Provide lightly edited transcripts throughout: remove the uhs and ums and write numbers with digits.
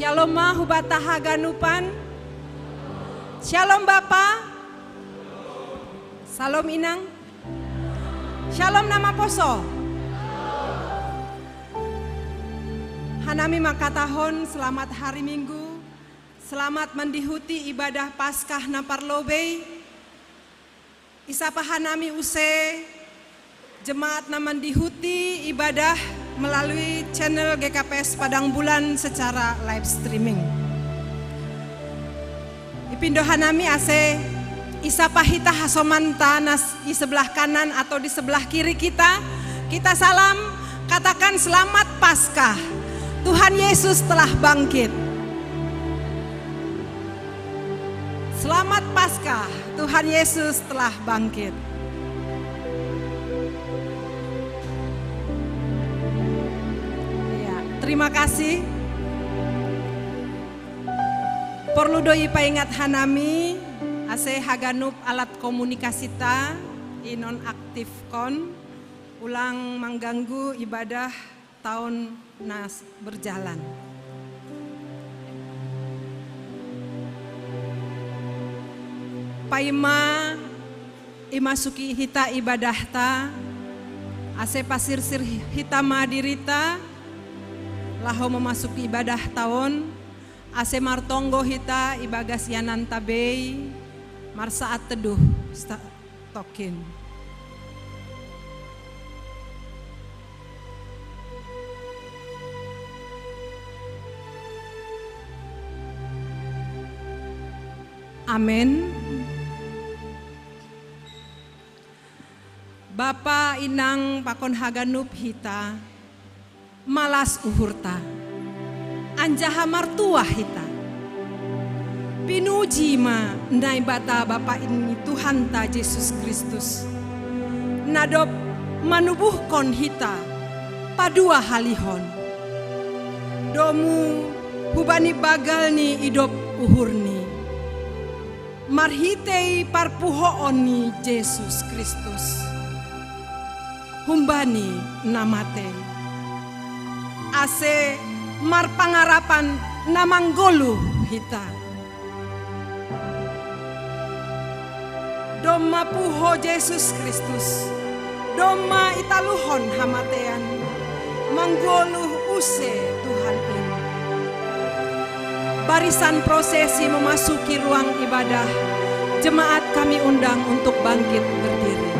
Shalom hubata haganupan. Shalom Bapa. Salam inang. Shalom nama poso. Hanami makatahon selamat hari Minggu. Selamat mendihuti ibadah Paskah Naparlobe. Isapa hanami use jemaat naman dihuti ibadah melalui channel GKPS Padang Bulan secara live streaming. Ipindo hanami ase isapa hita hasomanta nas di sebelah kanan atau di sebelah kiri kita salam, katakan selamat Paskah. Tuhan Yesus telah bangkit. Selamat Paskah, Tuhan Yesus telah bangkit. Terima kasih. Perlu doi paingat hanami ase haganup alat komunikasi ta inon aktif kon ulang mengganggu ibadah tahun nas berjalan. Paima imasuki hita ibadah ta ase pasir sir hita madirita laho memasuki ibadah tahun ase martonggo hita ibagas yanan tabei marsaat teduh tokin. Amin. Bapa inang pakon haganup hita malas uhurta anjaha martua hita pinuji ma nai bata Bapa ini Tuhan ta Yesus Kristus nadop manubuhkon hita padua halihon domu hubani bagal ni idop uhurni marhitei parpuhoon ni Yesus Kristus humbani namate ase marpangarapan namanggolu hita. Doma puho Yesus Kristus, doma italuhon hamatean, manggolu use Tuhan ini. Barisan prosesi memasuki ruang ibadah, jemaat kami undang untuk bangkit berdiri.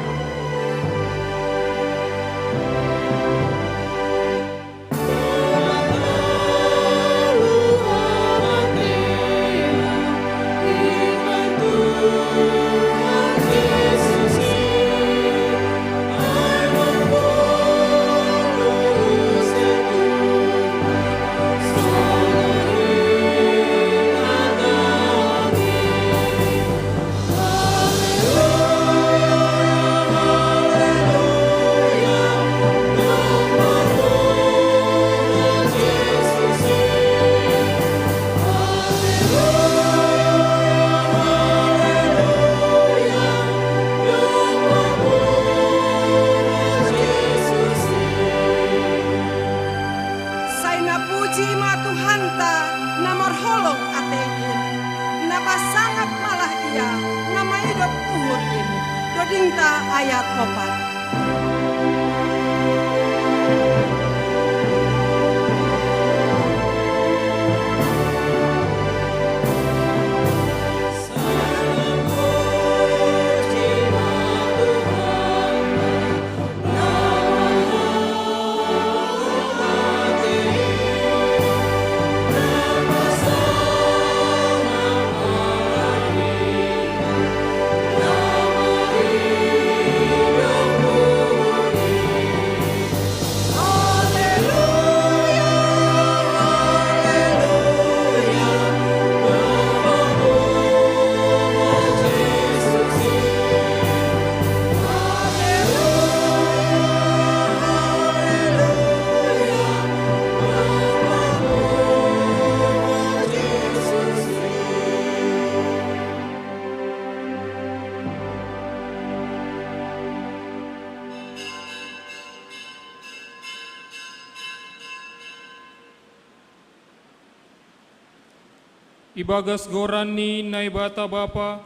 ibagas gorani naibata Bapa,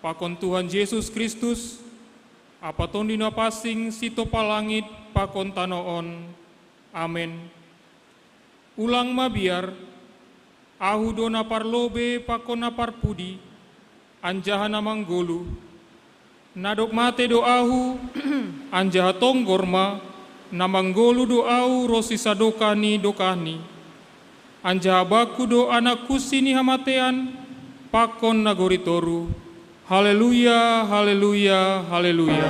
pakon Tuhan Yesus Kristus, apaton dina pasing sito palangit pakon tanoon. Amin. Ulang mabiar, ahu do napar lobe pakon napar pudi, anjaha namanggolu, nadok mate do ahu, anjaha tonggorma, namanggolu do ahu rosisa dokani, anjaha baku do anakku sini hamatean, pakon nagoritoru. Haleluya, haleluya, haleluya.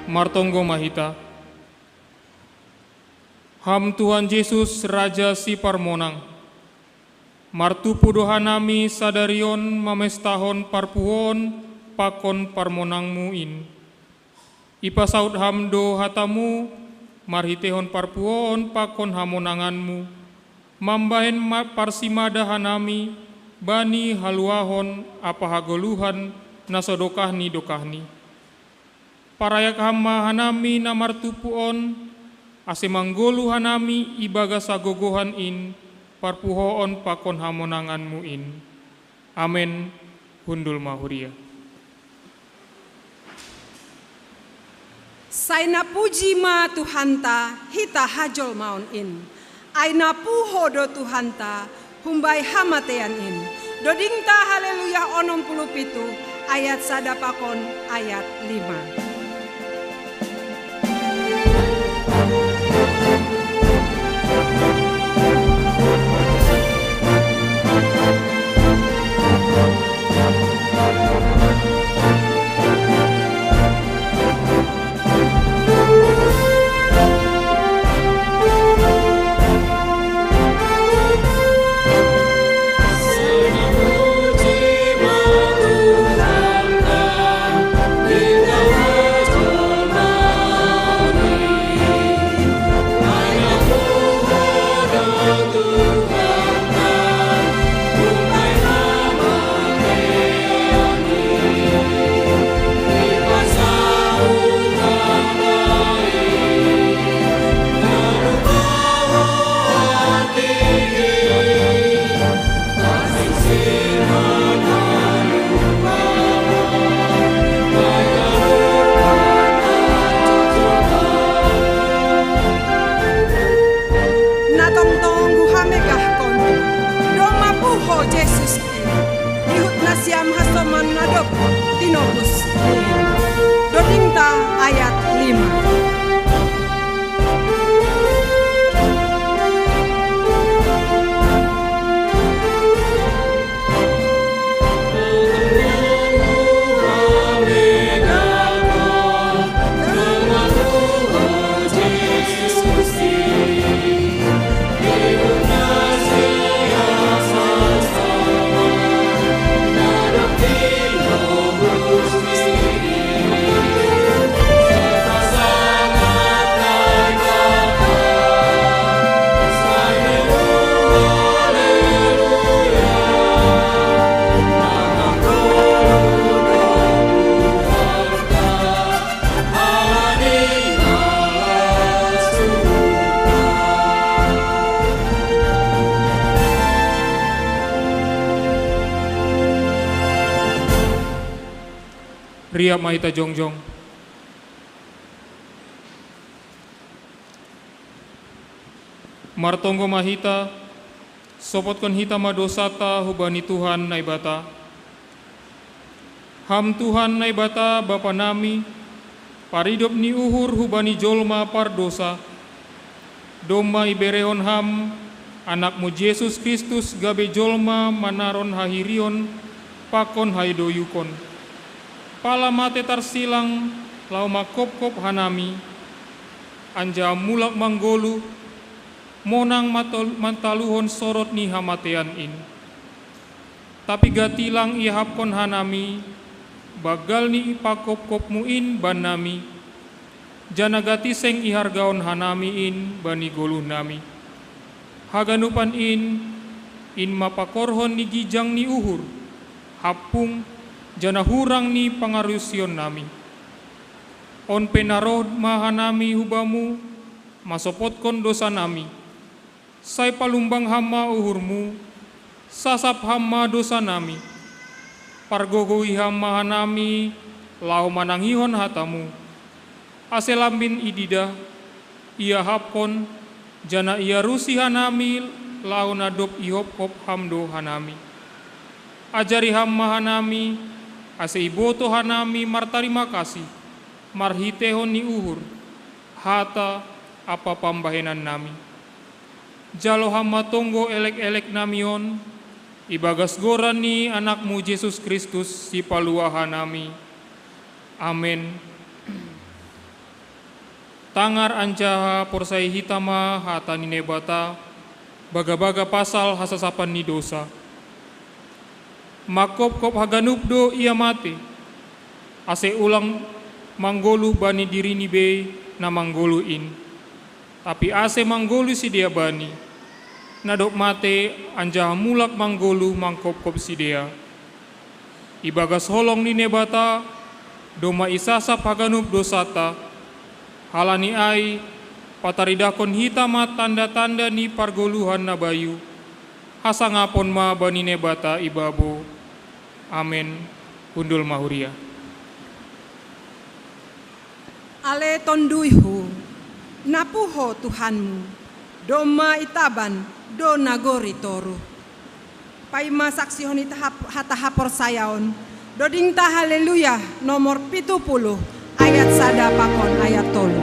Martonggo Mahita. Ham Tuhan Yesus Raja si Parmonang, martupu dohanami sadarion mamestahon parpuhon pakon parmonangmu in. Ipa saud hamdo hatamu marhitehon parpuhon pakon hamonanganmu, mambahen parsimada hanami bani haluahon apa hagoluhan nasodokahni dokahni. Parayak hama hanami namartupuon ase manggolu hanami ibaga sagogohan in parpuhoon pakon hamonanganmu in. Amen. Hundul mahuria. Saina puji ma Tuhanta hita hajol maun in. Aina puho do Tuhanta humbai hamatean in. Dodingta haleluya onom puluh pitu ayat sadapakon ayat 5. Siam hasoman nadop tinobus dodingta ayat 5. Ria Mahita Jongjong. Martonggo Mahita, sopotkan hita madosata hubani Tuhan naibata. Ham Tuhan naibata Bapa nami, paridop ni uhur hubani jolma pardosa. Doma iberehon ham, anakmu Yesus Kristus gabe jolma manaron hahirion, pakon haidoyukon. Pala mate tarsilang lau makop-kop hanami, anja mulak manggolu, monang mantaluhon sorot ni hamatean in. Tapi gatilang ihapkon hanami, bagal ni ipakop-kopmu in banami, jana gati seng ihargaon hanami in bani goluh nami. haganupan in mapakorhon ni gijang ni uhur, hapung jana hurang ni pangarusion nami. On penarod mahanami hubamu, masopotkon dosa nami. Say palumbang hama uhurmu, sasap hama dosa nami. Pargogohi hama hanami, lau mananghihon hatamu. Aselambin idida, ia hapkon, jana ia rusi hanami, lau nadop ihop-hop hamdo hanami. Ajari hama hanami, ase iboto hanami martarima kasih, marhitehon ni uhur, hata apa pambahenan nami. Jalo hama tonggo elek-elek namion, ibagas goran ni anakmu Yesus Kristus si paluahan nami. Amin. Tangar anjaha porsai hitama hata ni nebata, baga-baga pasal hasasapan ni dosa. Makop-kop haganupdo ia mate, ase ulang manggolu bani diri ni be na manggoluin. Tapi ase manggolu si dia bani, nadok mate anjaha mulak manggolu mangkop-kop si dia. Ibagas holong ni nebata, doma isasap haganup dosata, halani ai pataridakon hitama tanda-tanda ni pargoluhan na bayu, hasangapon ma bani nebata ibabo. Amin. Undul mahuria. Ale tonduihu, napuho Tuhanmu, doma itaban, do nagori toru. Paima saksihon hatahapor sayaon, dodingta haleluya nomor 70 ayat sada pakon ayat tolu.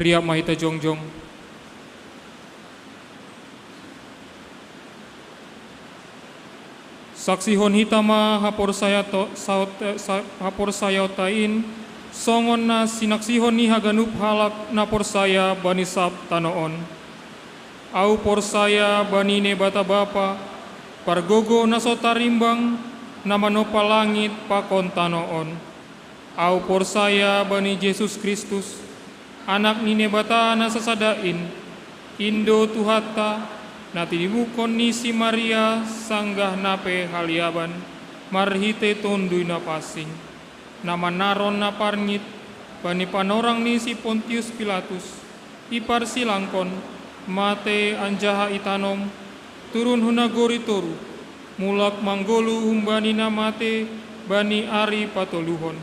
Riak mahita jongjong. Saksi hon hitama hapor saya tain songon na sinaksihon ni haganup halak na por saya bani sab tanoon. Au por saya bani ne bata bapa pargogo na sotarimbang na manopa langit pakon tanoon. Au por saya bani Yesus Kristus anak ni nebata na sasadain, Indo tuhata, natinibukon ni si Maria sanggah nape haliaban, marhite tonduy na pasing, namanaron na parngit, bani panorang ni si Pontius Pilatus, ipar silangkon, mate anjaha itanom, turun hunagori toru, mulak manggolu humbani na mate, bani ari patoluhon.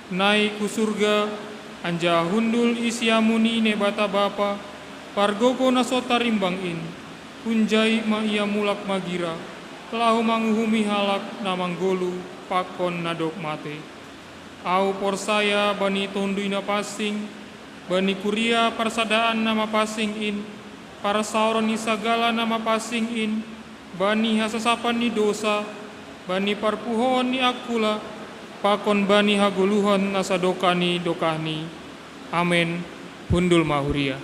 Naik ku surga, anja hundul isiamuni ne bata bapa, pargogo naso tarimbangin, punjai ma ia mulak magira, lahu manguhumi halak namanggolu pakon nadok mate. Au porsaya bani tonduina pasing, bani kuria parsadaan nama pasing in, para sauron ni sagala nama pasing in, bani hasasapan ni dosa, bani parpuhon ni akula, pakon bani haguluhon nasadokani dokani. Amin. Hundul mahuria.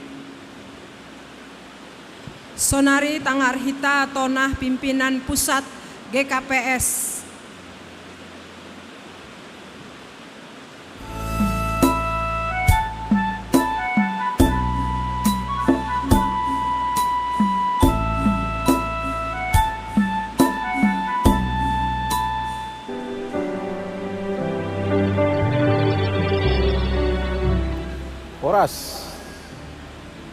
Sonari Tangarhita Tonah Pimpinan Pusat GKPS. Oras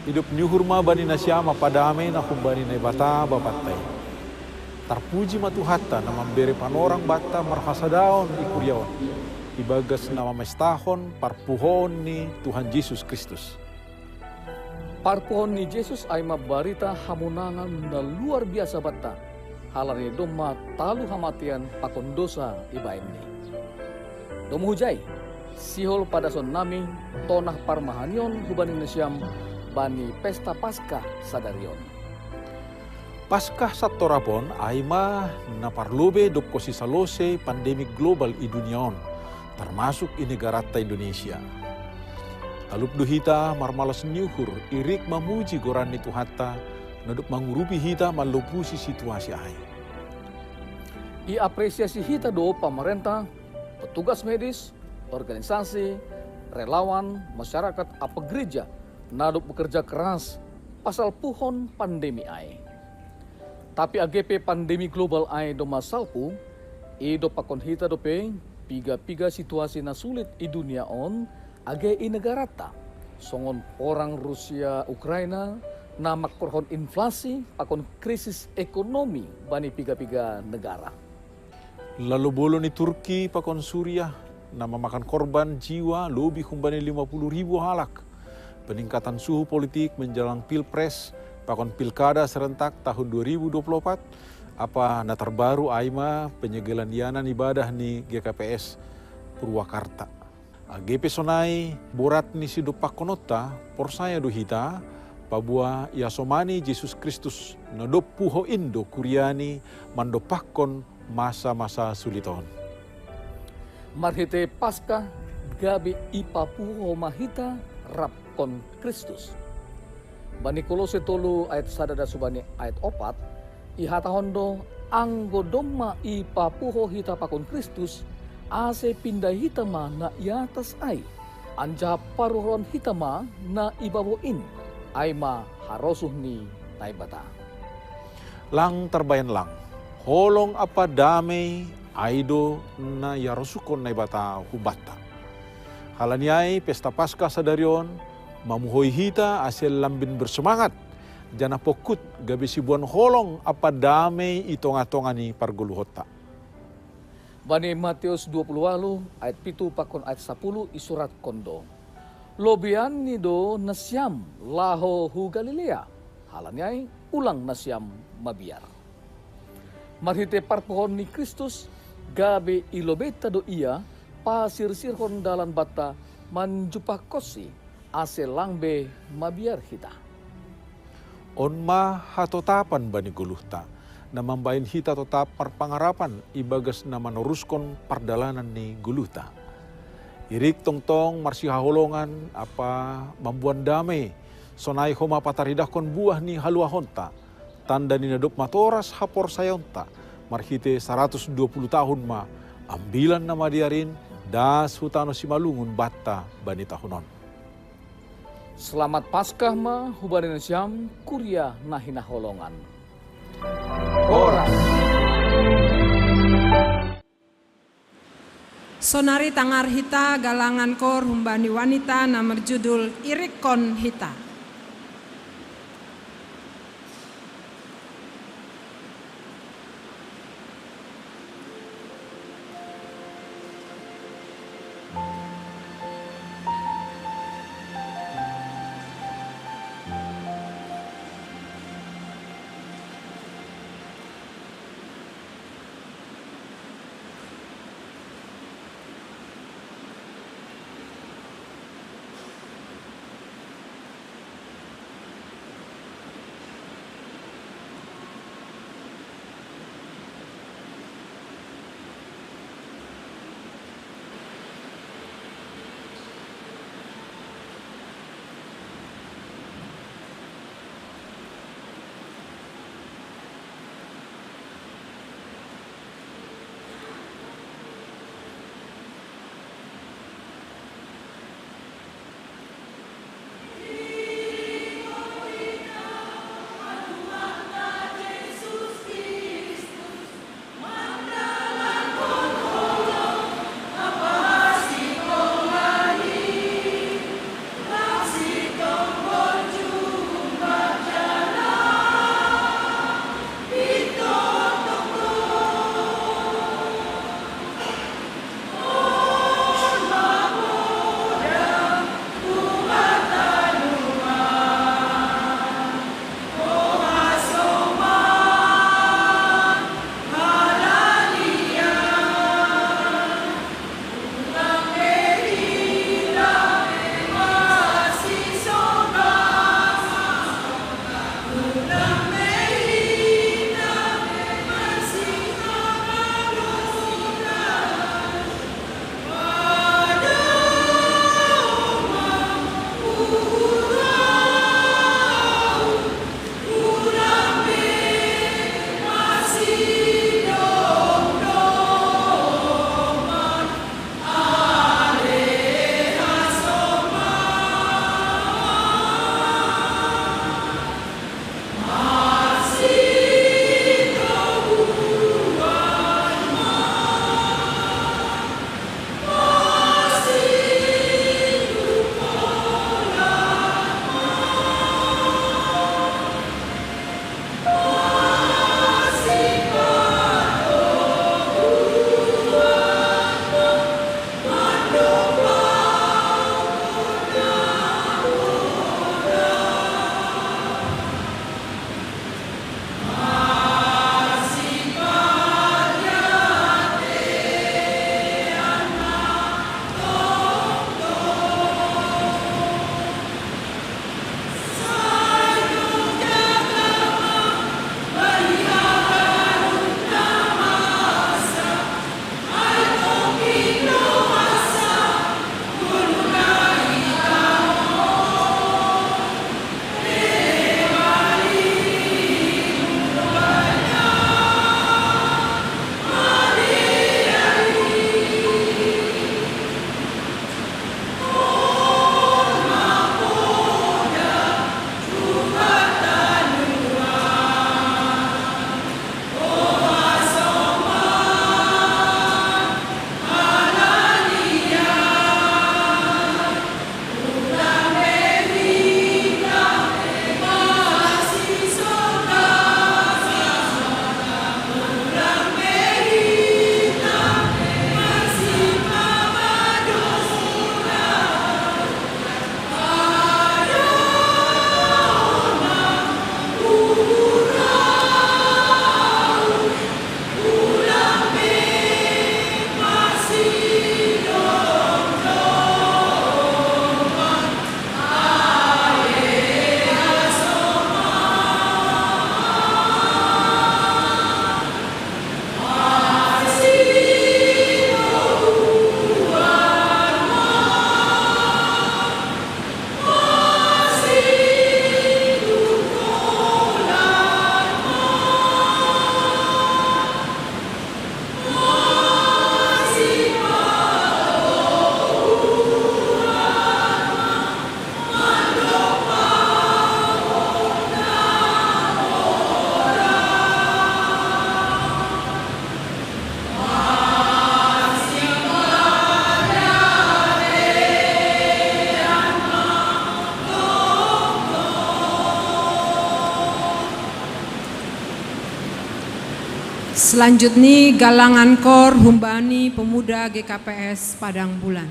hidup nyuhurma bani nasyama padame na kumbani na bata bapatai. Tarpuji matu hatta na memberi panorang bata marhasadaon ikuriawan. Ibagas nama mestahon parpuhon ni Tuhan Yesus Kristus. Parpuhon ni Yesus ay mabarita hamunangan na luar biasa bata. Halani doma talu hamatian pakon dosa ibain ni. Domo hujay. Sihol pada son nami tonah parmahanion hubaning nasyam bani pesta Paskah sadarion. Paskah satorapon aima na parlobe dop kosi salose pandemik global i duniaon, termasuk i negara Indonesia. Talup duhita marmalas nyuhur irik mamuji goran itu hatta nadop mangurupi hita malupusi situasi ai. I apresiasi hita do pemerintah, petugas medis, organisasi, relawan, masyarakat, apa gereja, nadop bekerja keras pasal puhon pandemi ai. Tapi AGP pandemi global ai do masalpu, do pakon hita dope piga-piga situasi na sulit i dunia on, age i negara ta. Songon orang Rusia, Ukraina, na makporhon inflasi, pakon krisis ekonomi bani piga-piga negara. Lalu bolo ni Turki pakon Suriah, na memakan korban jiwa lebih kumbani 50.000 halak. Peningkatan suhu politik menjelang pilpres, pakon pilkada serentak tahun 2024, apa na terbaru aima penyegelan dianan ibadah ni GKPS Purwakarta. AGP sonai borat ni sido pakonota porsaya duhita, pabua yasomani Yesus Kristus nadop puho indo kuriani mandopakon masa-masa suliton. Marhite Paskah gabi ipapuho mahita rapkon Kristus. Bani Kolose tolu ayat sadada subani ayat 4, ihata hondo anggo domma ipapuho hita pakon Kristus ase pindah hitama na iatas ay. Anja paruhon hitama na ibawoin ay ma harosuh ni taibata. Lang terbayan lang, holong apa damai aido na yarosukon na ibata hubata. Halaniai pesta Paskah sadarion, mamuhoy hita asel lambin bersemangat. Jana pokut gabi sibuan holong apa damai itonga-tongani parguluhota. Bani Matius 28 ayat 7 pakon ayat 10 isurat kondo. Lobian nido nasyam laho hu Galilea. Halaniai ulang nasyam mabiar. Marhite parpohon ni Kristus gabe ilobeta do ia pasir-sirhon dalan bata manjupakosi ase langbe mabiar hita. Onma hatotapan bani guluhta, na mambayin hita tetap perpangarapan ibagas na meneruskan perdalanan ni guluhta. Irik tongtong marsihaholongan apa mambuan damai, sonai homa pataridakon buah ni haluahonta, tanda ni nadop matoras hapor sayonta, marhite 120 tahun ma, ambilan nama diarin, das hutano simalungun bata bani tahunon. Selamat Paskah ma hubarin syam kuria nahina holongan. Oras. Sonari Tangarhita galangan kor humbani wanita nomor judul Irikon Hita. Selanjutnya galangan kor Humbani Pemuda GKPS Padang Bulan.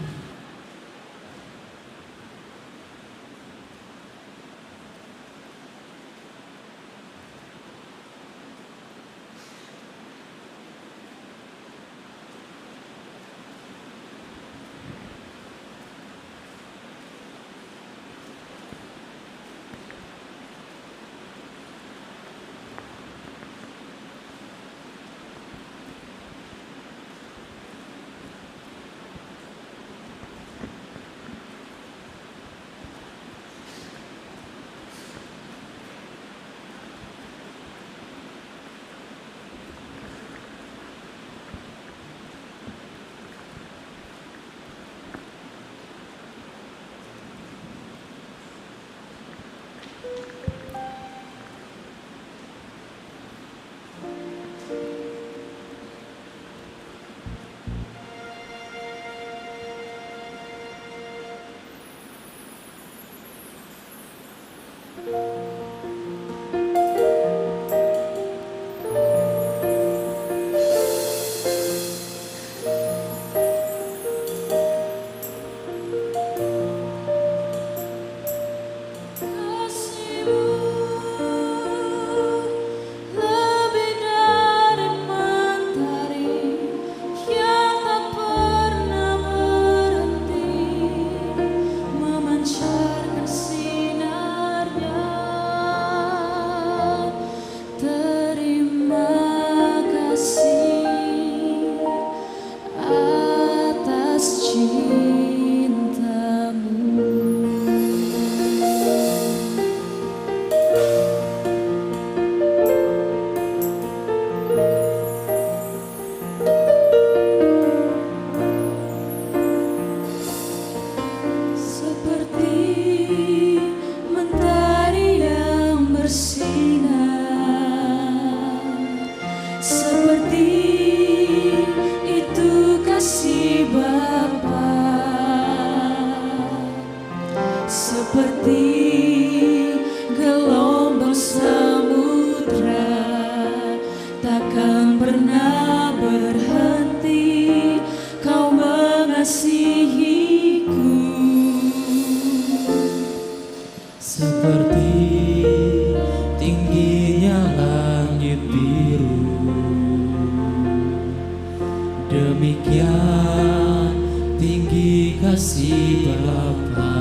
Demikian tinggi kasih Bapa,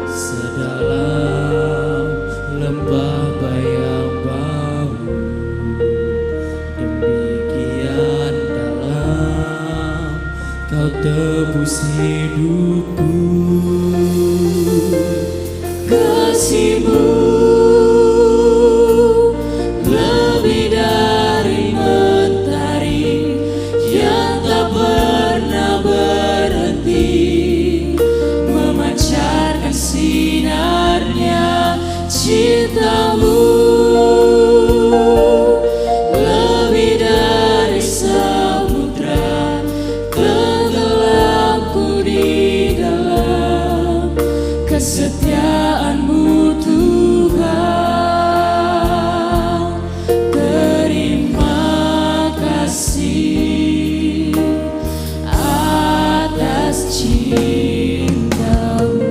sedalam lembah bayang bau, demikian dalam Kau tebus hidupku. Kasih-Mu lebih dari mentari yang tak pernah berhenti, memancarkan sinarnya. Cinta-Mu lebih dari samudra, tenggelamku di dalam kesetiaan-Mu Tuhan. Terima kasih atas cinta-Mu.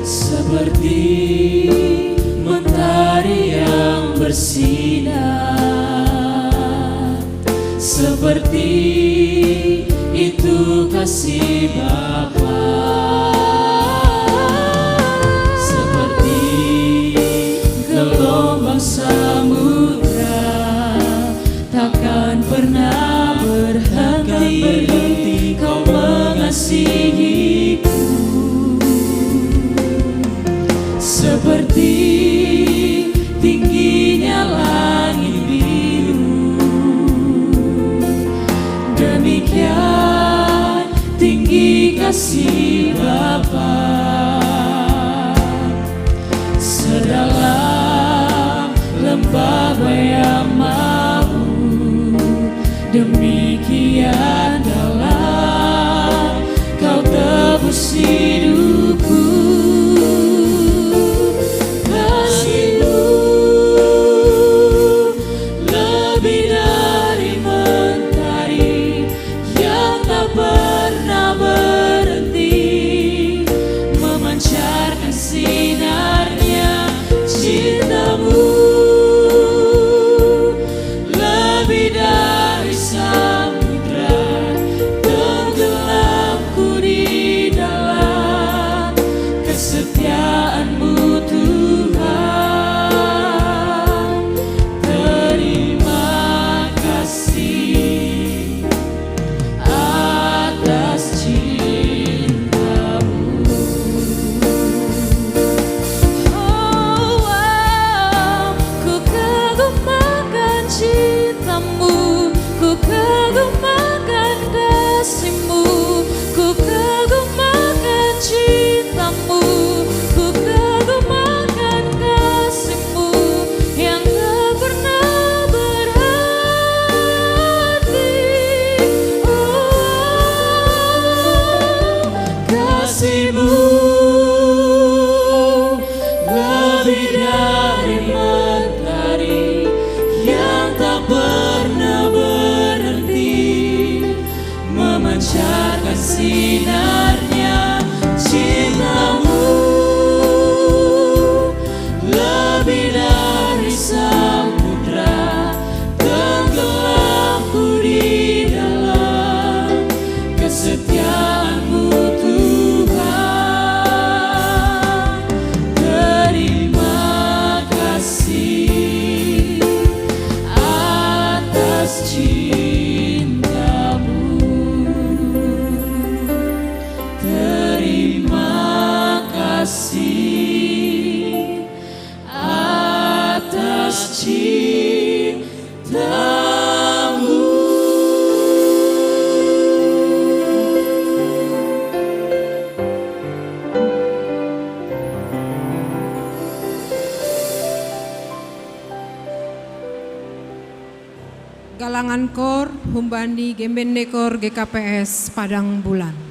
Seperti mentari yang bersinar, seperti itu kasih Bapa, seperti gelombang samudra, takkan pernah berhenti Kau mengasihiku. Seperti tingginya langit biru, cintamu. Galangan Kor Humbandi Gembende Kor GKPS Padang Bulan.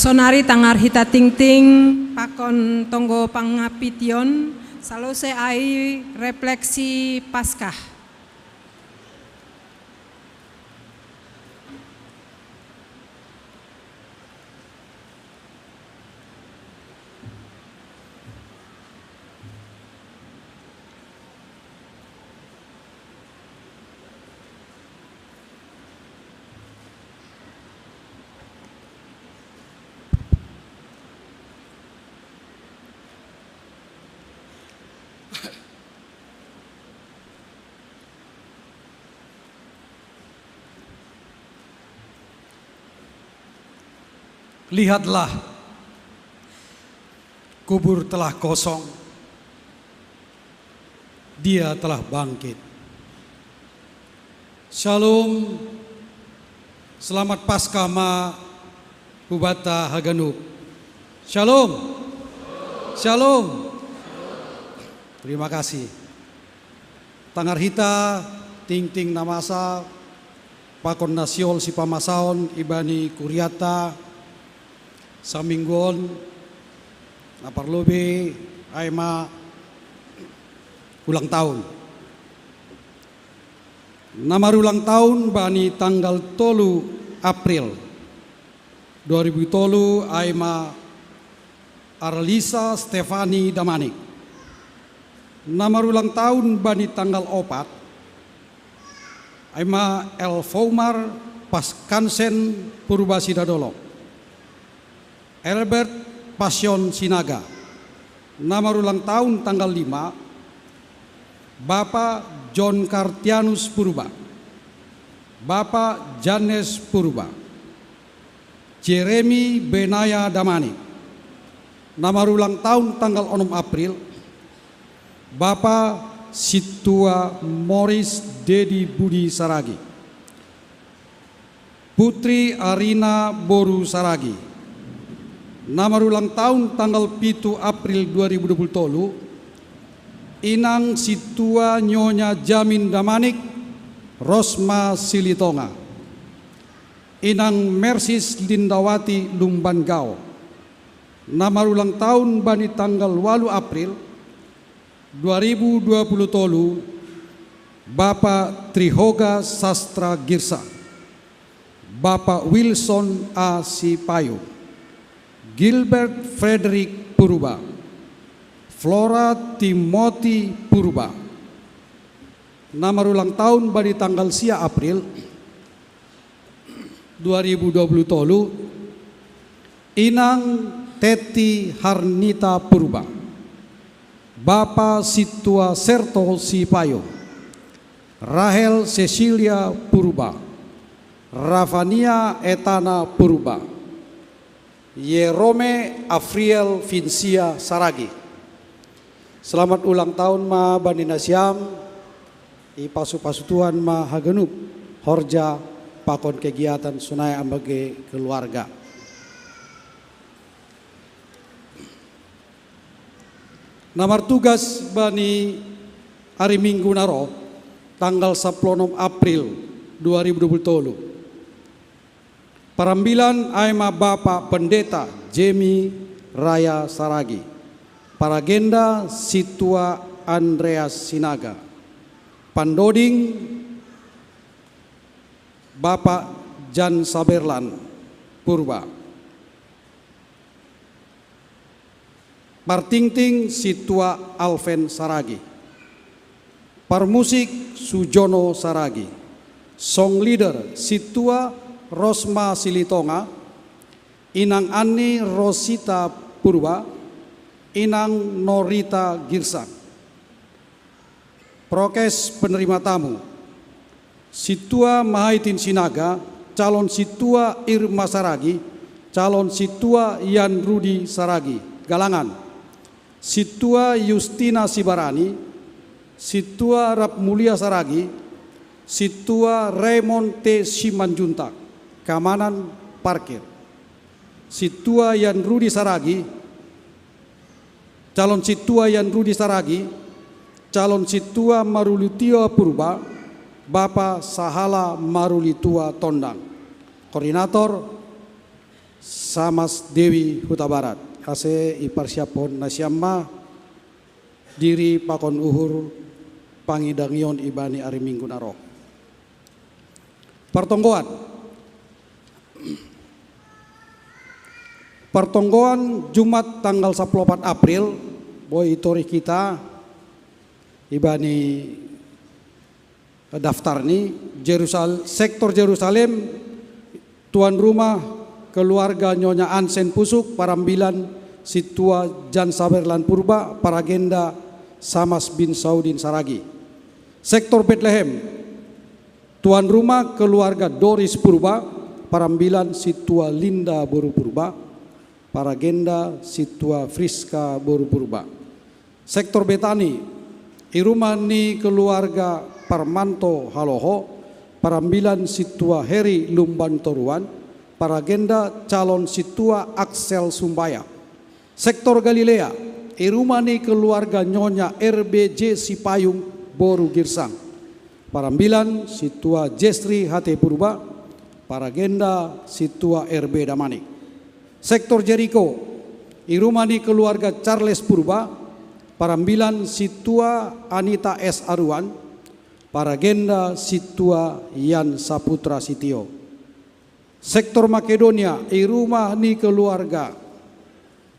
Sonari tangar hita ting ting pakon tonggo pangapition salose ai refleksi Paskah. Lihatlah, kubur telah kosong, Dia telah bangkit. Shalom, selamat Paskah Ma Hubata Haganup. Shalom, shalom. Terima kasih. Tangar hita, ting-ting namasa, pakon nasiol si pamasaon, ibani kuriata, saminggon, naparlobe, aima, ulang tahun. Nama ulang tahun bani tanggal 3 April 2003 aima Arlisa Stefani Damanik. Nama ulang tahun bani tanggal 4 aima Elfomar Paskansen Purbasidadolo. Albert Passion Sinaga. Nama ulang tahun tanggal 5 Bapak John Kartianus Purba, Bapak Janes Purba, Jeremy Benaya Damani. Nama ulang tahun tanggal 6 April Bapak Situa Morris Dedi Budi Saragi, Putri Arina Boru Saragi. Nama ulang tahun tanggal 7 April 2020 Inang Situa Nyonya Jamin Damanik Rosma Silitonga, Inang Mersis Lindawati Lumbangao. Nama ulang tahun bani tanggal 8 April 2020 Bapak Trihoga Sastra Girsa, Bapak Wilson A. Sipayo, Gilbert Frederick Purba, Flora Timothy Purba. Nama ulang tahun bani tanggal 10 April 2020 Inang Teti Harnita Purba, Bapak Situa Serto Sipayo, Rahel Cecilia Purba, Ravania Etana Purba, Yerome Afriel Vincia Saragi. Selamat ulang tahun Ma Bani Nasyam, Ipasu-pasutuan Ma Haganup, Horja pakon kegiatan sunai ambage keluarga. Namar tugas Bani hari Minggu naro tanggal 10 April 2020. Parambilan aima Bapak Pendeta Jemi Raya Saragi, Paragenda Situa Andreas Sinaga, Pandoding Bapak Jan Saberlan Purba, Partingting Situa Alven Saragi, Parmusik Sujono Saragi, Song Leader Situa Rosma Silitonga, Inang Ani Rosita Purba, Inang Norita Girsa. Prokes penerima tamu Situa Mahaitin Sinaga, calon Situa Irma Saragi, calon Situa Yan Rudi Saragi, Galangan, Situa Justina Sibarani, Situa Rap Mulia Saragi, Situa Raymond T. Simanjuntak, Keamanan Parkir, Situa Yan Rudi Saragi, calon Situa Yan Rudi Saragi, calon Situa Marulitua Purba, Bapak Sahala Marulitua Tondang. Koordinator Samas Dewi Huta Barat. Ase iparsiapon nasyamma diri pakon uhur pangidangyon ibani ari Minggu naro. Pertonggoan Jumat tanggal 14 April boy itori kita ibani daftar ni sektor Jerusalem, tuan rumah keluarga Nyonya Ansen Pusuk, Parambilan Situa Jan Saberlan Purba, Paragenda Samas bin Saudin Saragi. Sektor Bethlehem, tuan rumah keluarga Doris Purba, Parambilan Situa Linda Boru Purba, Paragenda Situa Friska Boru Purba. Sektor Betani, Irumani keluarga Parmanto Haloho, Parambilan Situa Heri Lumban Toruan, Paragenda calon Situa Aksel Sumbaya. Sektor Galilea, Irumani keluarga Nyonya RBJ Sipayung Boru Girsang, Parambilan Situa Jestri Hate Purba, Paragenda Situa RB Damanik. Sektor Jericho, Irumani keluarga Charles Purba, Parambilan Situa Anita S. Aruan, Paragenda Situa Yan Saputra Sitio. Sektor Makedonia, Irumani keluarga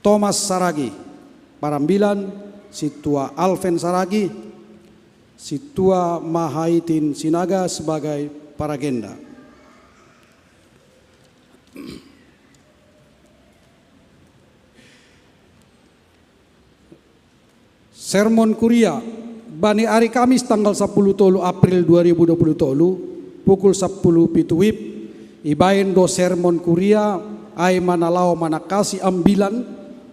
Thomas Saragi, Parambilan Situa Alven Saragi, Situa Mahaitin Sinaga sebagai Paragenda. Sermon Kuria Bani hari Kamis tanggal 10 tolu April 2020 tolu pukul 10 pitu wib ibain do sermon Kuria ai manalao manakasi ambilan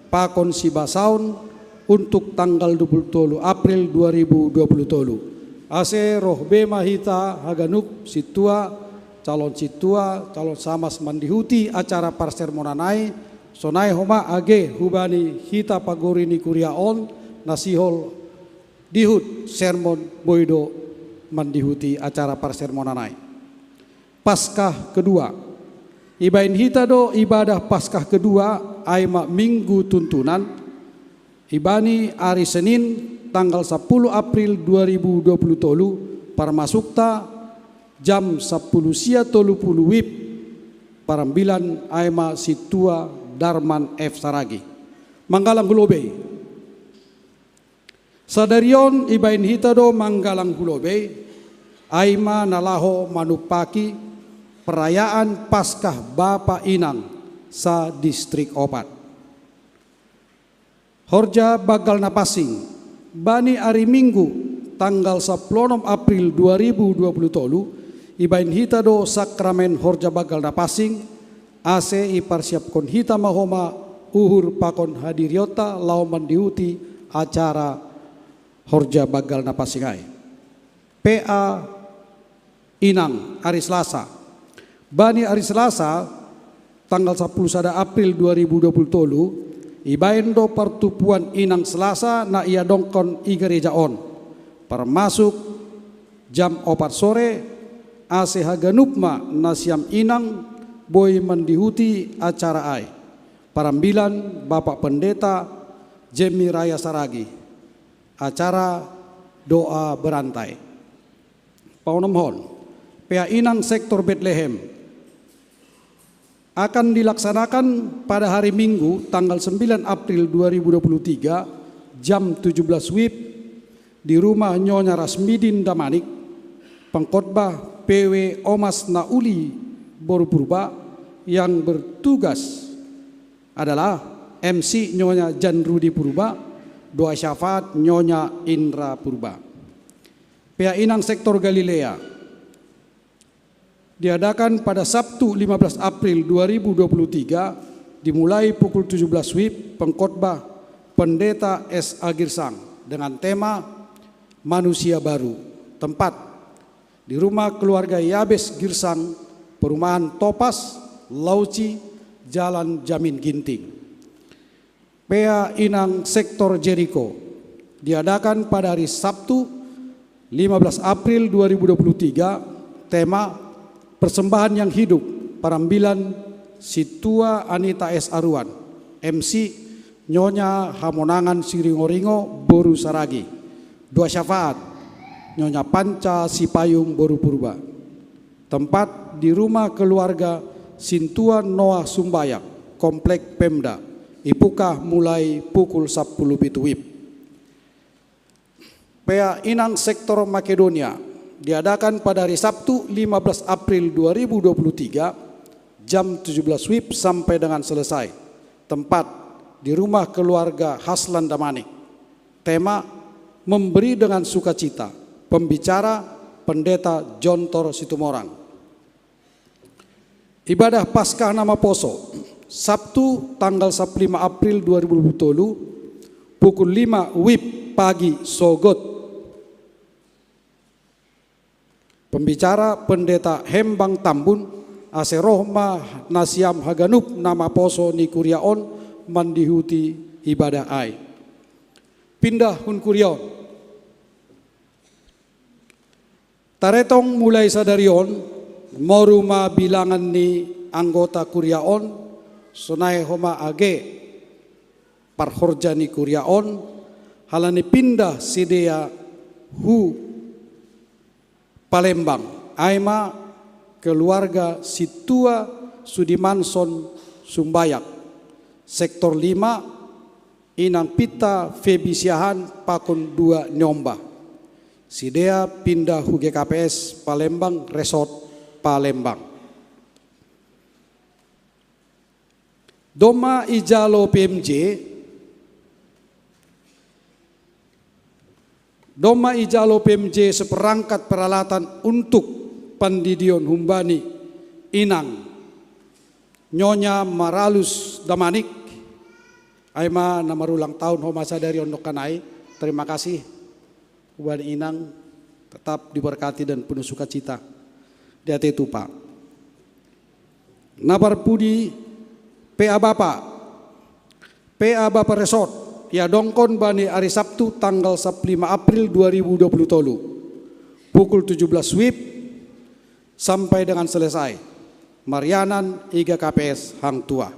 pakon si basaun untuk tanggal 20 tolu April 2020 tolu. Ase roh bema hita haganuk situa calon samas mandihuti acara parsermonanai sonai homa age hubani hita pagorini Kuria on nasihol dihut sermon boido mandihuti acara parsermonanai. Paskah kedua, ibain hita do ibadah Paskah kedua aima minggu tuntunan ibani hari Senin tanggal 10 April 2020 tolu parmasukta jam 10 sia tolu puluh wib parambilan aima Situa Darman F. Saragi Manggalang Hulobe. Sadarion ibain hita do Manggalang Hulobe aima nalaho manupaki perayaan Paskah Bapa Inang sa distrik Opat. Horja Bagal Napasing bani hari Minggu tanggal 10 April 2020 tolu ibain hita do sakramen Horja Bagal Napasing ase iparsiapkon hita mahoma uhur pakon hadiriota lau mandihuti acara Horja Bagal Napasingai. PA Inang hari Selasa. Bani hari Selasa tanggal 10 April 2020 tolu ibain do pertupuan Inang Selasa na ia dongkon i gereja on. Permasuk jam 4 sore ase haganupma nasiam Inang boy mandihuti acara ai. Parambilan Bapak Pendeta Jemi Raya Saragi. Acara doa berantai. Paunomhon, PA Inang sektor Bethlehem akan dilaksanakan pada hari Minggu tanggal 9 April 2023 jam 17 WIB di rumah Nyonya Rasmidin Damanik, pengkhotbah PW Omas Nauli Boru Purba yang bertugas adalah MC Nyonya Jan Rudi Purba, doa syafaat Nyonya Indra Purba. PA Inang sektor Galilea diadakan pada Sabtu 15 April 2023 dimulai pukul 17 WIB pengkhotbah Pendeta S. Agirsang dengan tema Manusia Baru. Tempat di rumah keluarga Yabes Girsang, Perumahan Topas, Lauci, Jalan Jamin Ginting. PA Inang sektor Jericho diadakan pada hari Sabtu 15 April 2023 tema persembahan yang hidup parambilan Situa Anita S. Aruan MC Nyonya Hamonangan Siringoringo Boru Saragi, doa syafaat Nyonya Panca Sipayung Boru Purba. Tempat di rumah keluarga Sintuan Noah Sumbayak Komplek Pemda Ipuka mulai pukul 10 pitu wib. PA Inang sektor Makedonia diadakan pada hari Sabtu 15 April 2023 jam 17 wib sampai dengan selesai. Tempat di rumah keluarga Haslan Damanik. Tema memberi dengan sukacita. Pembicara Pendeta Jontor Situmorang. Ibadah Paskah Nama Poso, Sabtu tanggal 15 April 2020, pukul 5 WIB pagi Sogot. Pembicara Pendeta Hembang Tambun, Ase Rohma Nasiam Haganup Nama Poso ni Kuriaon mandihuti ibadah ai. Pindah hun Kuriaon. Taretong mulai sadarion, moruma bilangan ni anggota Kuriaon, sonai homa age parhorja ni Kuriaon, halani pindah sidea hu Palembang, aima keluarga Situa Sudimanson Sumbayak, sektor 5, Inang Pita Febisiahan Pakon 2 Nyomba. Sidea pindah hu GKPS Palembang Resort Palembang. Doma Ijalo PMJ, Doma Ijalo PMJ seperangkat peralatan untuk pandidion humbani Inang Nyonya Maralus Damanik aima namarulang tahun homa sadari ondok kanai. Terima kasih humbani Inang, tetap diberkati dan penuh sukacita di hati itu Pak. Nabar pudi PA Bapak Resort ya dongkon bani hari Sabtu tanggal 15 April 2020 tolu pukul 17 WIB sampai dengan selesai Marianan Iga KPS Hang Tua.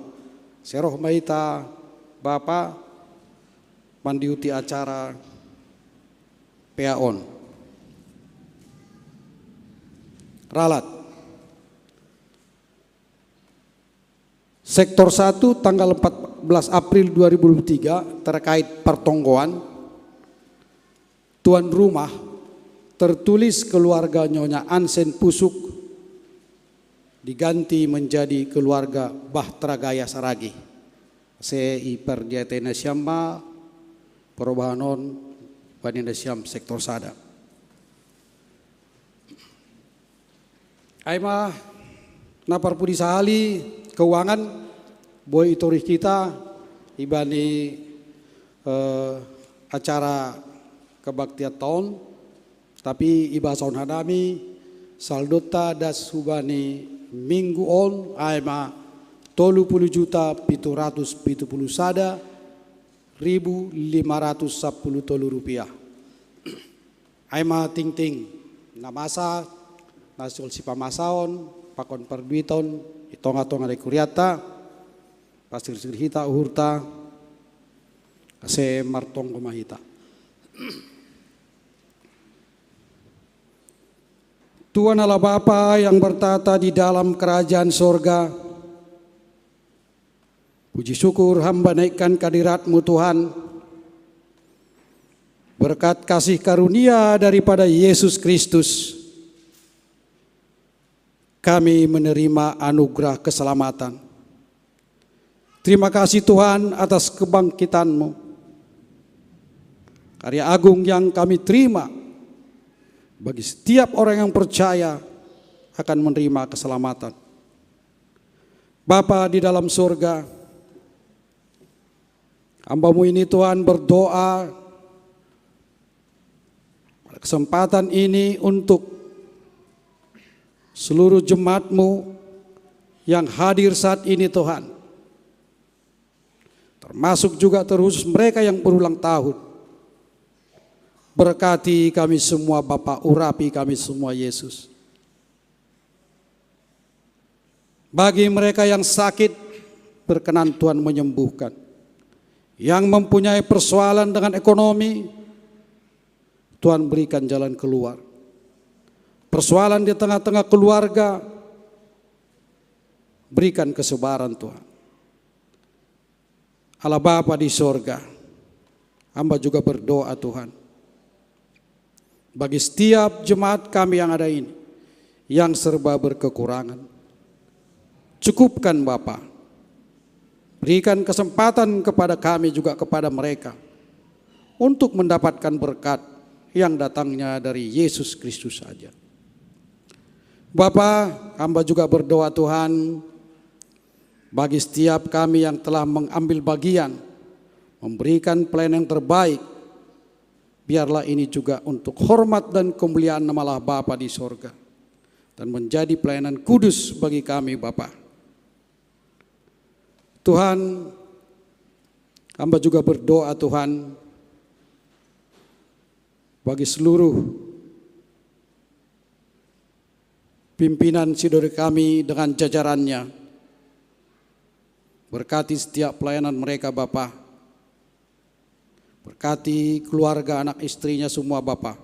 Seroh maita Bapak mandiuti acara PAON. Ralat Sektor 1 tanggal 14 April 2023 terkait pertonggoan tuan rumah tertulis keluarga Nyonya Ansen Pusuk diganti menjadi keluarga Bahtera Gaya Saragi. Se iperdiatena siamba perubahanon Baninda Siam sektor sada. Aima napar pudi sahali keuangan boy itorih kita ibani acara kebaktian tahun tapi iba saun hadami saldota das hubani minggu on aima 30 juta 770 sada 1.510 tolu rupiah. Aima ting namasa nasul sipamasaon pakon perduiton itonga-tonga dari kuriata pasir hita uhurta ase martong kumahita. Tuhan Allah Bapa yang bertata di dalam kerajaan sorga, puji syukur hamba naikkan kehadirat-Mu Tuhan, berkat kasih karunia daripada Yesus Kristus, kami menerima anugerah keselamatan. Terima kasih Tuhan atas kebangkitan-Mu, karya agung yang kami terima bagi setiap orang yang percaya akan menerima keselamatan. Bapa di dalam surga, hamba-Mu ini Tuhan berdoa pada kesempatan ini untuk seluruh jemaat-Mu yang hadir saat ini Tuhan, termasuk juga terkhusus mereka yang berulang tahun. Berkati kami semua Bapa, urapi kami semua Yesus. Bagi mereka yang sakit, berkenan Tuhan menyembuhkan. Yang mempunyai persoalan dengan ekonomi, Tuhan berikan jalan keluar. Persoalan di tengah-tengah keluarga, berikan kesabaran Tuhan. Allah Bapa di sorga, hamba juga berdoa Tuhan, bagi setiap jemaat kami yang ada ini, yang serba berkekurangan, cukupkan Bapa, berikan kesempatan kepada kami juga kepada mereka, untuk mendapatkan berkat yang datangnya dari Yesus Kristus saja. Bapa, hamba juga berdoa Tuhan, bagi setiap kami yang telah mengambil bagian, memberikan pelayanan yang terbaik, biarlah ini juga untuk hormat dan kemuliaan nama Allah Bapa di sorga, dan menjadi pelayanan kudus bagi kami Bapa. Tuhan, hamba juga berdoa Tuhan, bagi seluruh pimpinan sidori kami dengan jajarannya. Berkati setiap pelayanan mereka Bapa. Berkati keluarga, anak istrinya semua Bapa,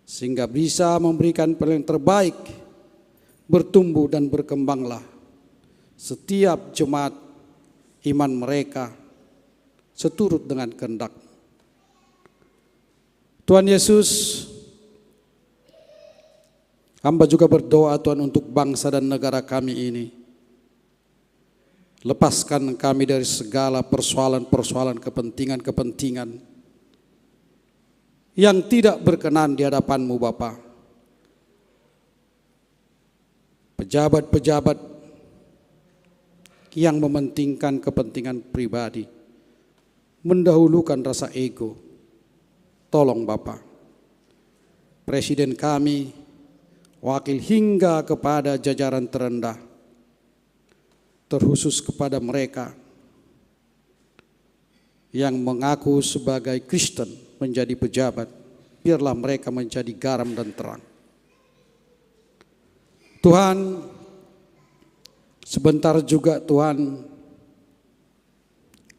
sehingga bisa memberikan pelayanan terbaik, bertumbuh dan berkembanglah setiap jemaat iman mereka seturut dengan kehendak. Tuhan Yesus, hamba juga berdoa Tuhan untuk bangsa dan negara kami ini. Lepaskan kami dari segala persoalan-persoalan, kepentingan-kepentingan yang tidak berkenan di hadapan-Mu Bapa. Pejabat-pejabat yang mementingkan kepentingan pribadi, mendahulukan rasa ego. Tolong Bapa, Presiden kami, wakil hingga kepada jajaran terendah, terkhusus kepada mereka yang mengaku sebagai Kristen menjadi pejabat, biarlah mereka menjadi garam dan terang. Tuhan, sebentar juga Tuhan,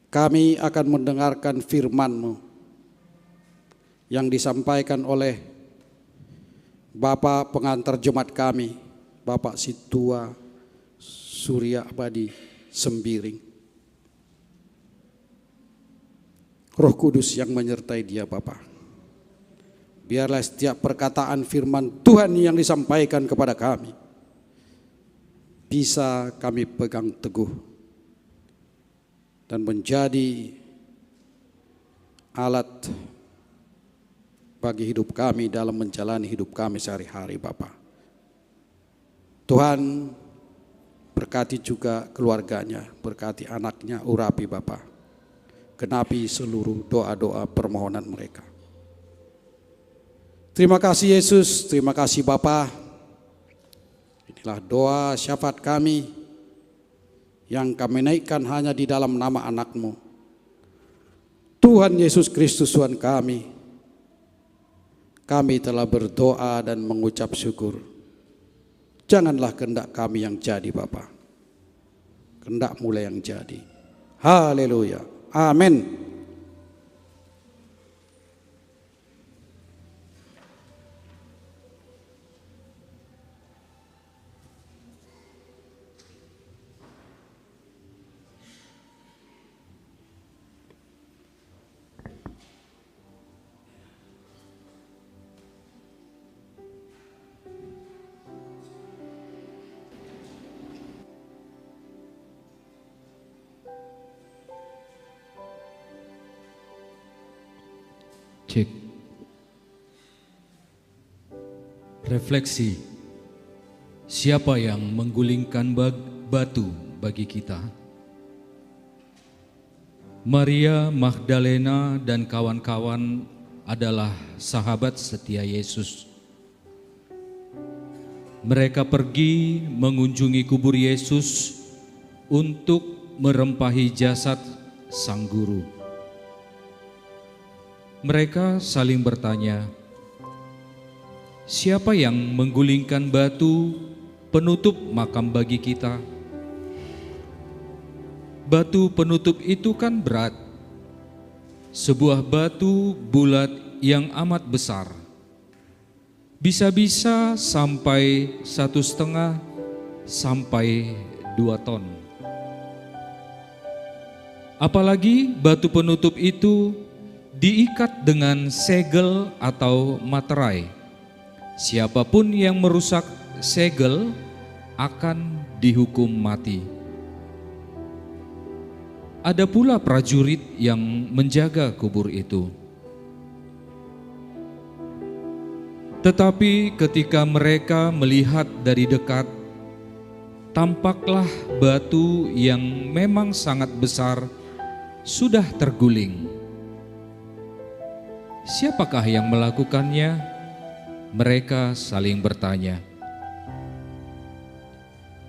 kami akan mendengarkan firman-Mu yang disampaikan oleh Bapak pengantar jemaat kami, Bapak Situa Surya Abadi Sembiring. Roh Kudus yang menyertai dia Bapa. Biarlah setiap perkataan firman Tuhan yang disampaikan kepada kami bisa kami pegang teguh dan menjadi alat bagi hidup kami dalam menjalani hidup kami sehari-hari Bapa. Tuhan, berkati juga keluarganya, berkati anaknya, urapi Bapa. Genapi seluruh doa-doa permohonan mereka. Terima kasih Yesus, terima kasih Bapa. Inilah doa syafaat kami yang kami naikkan hanya di dalam nama anak-Mu, Tuhan Yesus Kristus Tuhan kami. Kami telah berdoa dan mengucap syukur. Janganlah kehendak kami yang jadi Bapa, kehendak-Mu yang jadi. Haleluya, amin. Cek. Refleksi. Siapa yang menggulingkan batu bagi kita? Maria Magdalena dan kawan-kawan adalah sahabat setia Yesus. Mereka pergi mengunjungi kubur Yesus untuk merempahi jasad sang guru. Mereka saling bertanya, siapa yang menggulingkan batu penutup makam bagi kita? Batu penutup itu kan berat, sebuah batu bulat yang amat besar, bisa-bisa sampai 1,5 sampai 2 ton. Apalagi batu penutup itu diikat dengan segel atau materai. Siapapun yang merusak segel akan dihukum mati. Ada pula prajurit yang menjaga kubur itu. Tetapi ketika mereka melihat dari dekat, tampaklah batu yang memang sangat besar sudah terguling. Siapakah yang melakukannya? Mereka saling bertanya.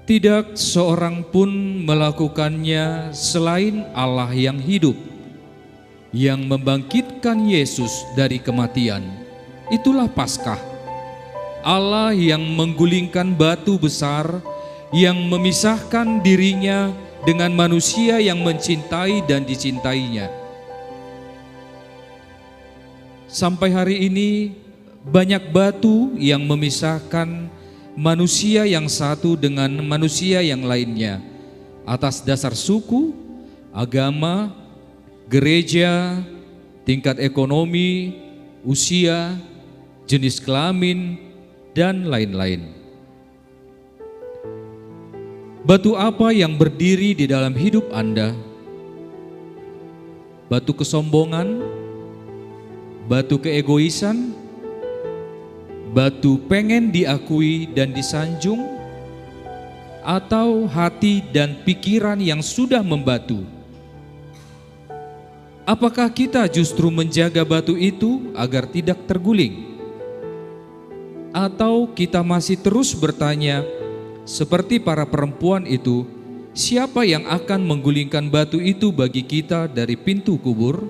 Tidak seorang pun melakukannya selain Allah yang hidup, yang membangkitkan Yesus dari kematian. Itulah Paskah, Allah yang menggulingkan batu besar, yang memisahkan dirinya dengan manusia yang mencintai dan dicintainya. Sampai hari ini banyak batu yang memisahkan manusia yang satu dengan manusia yang lainnya atas dasar suku, agama, gereja, tingkat ekonomi, usia, jenis kelamin, dan lain-lain. Batu apa yang berdiri di dalam hidup Anda? Batu kesombongan, batu keegoisan, batu pengen diakui dan disanjung, atau hati dan pikiran yang sudah membatu? Apakah kita justru menjaga batu itu agar tidak terguling? Atau kita masih terus bertanya, seperti para perempuan itu, siapa yang akan menggulingkan batu itu bagi kita dari pintu kubur?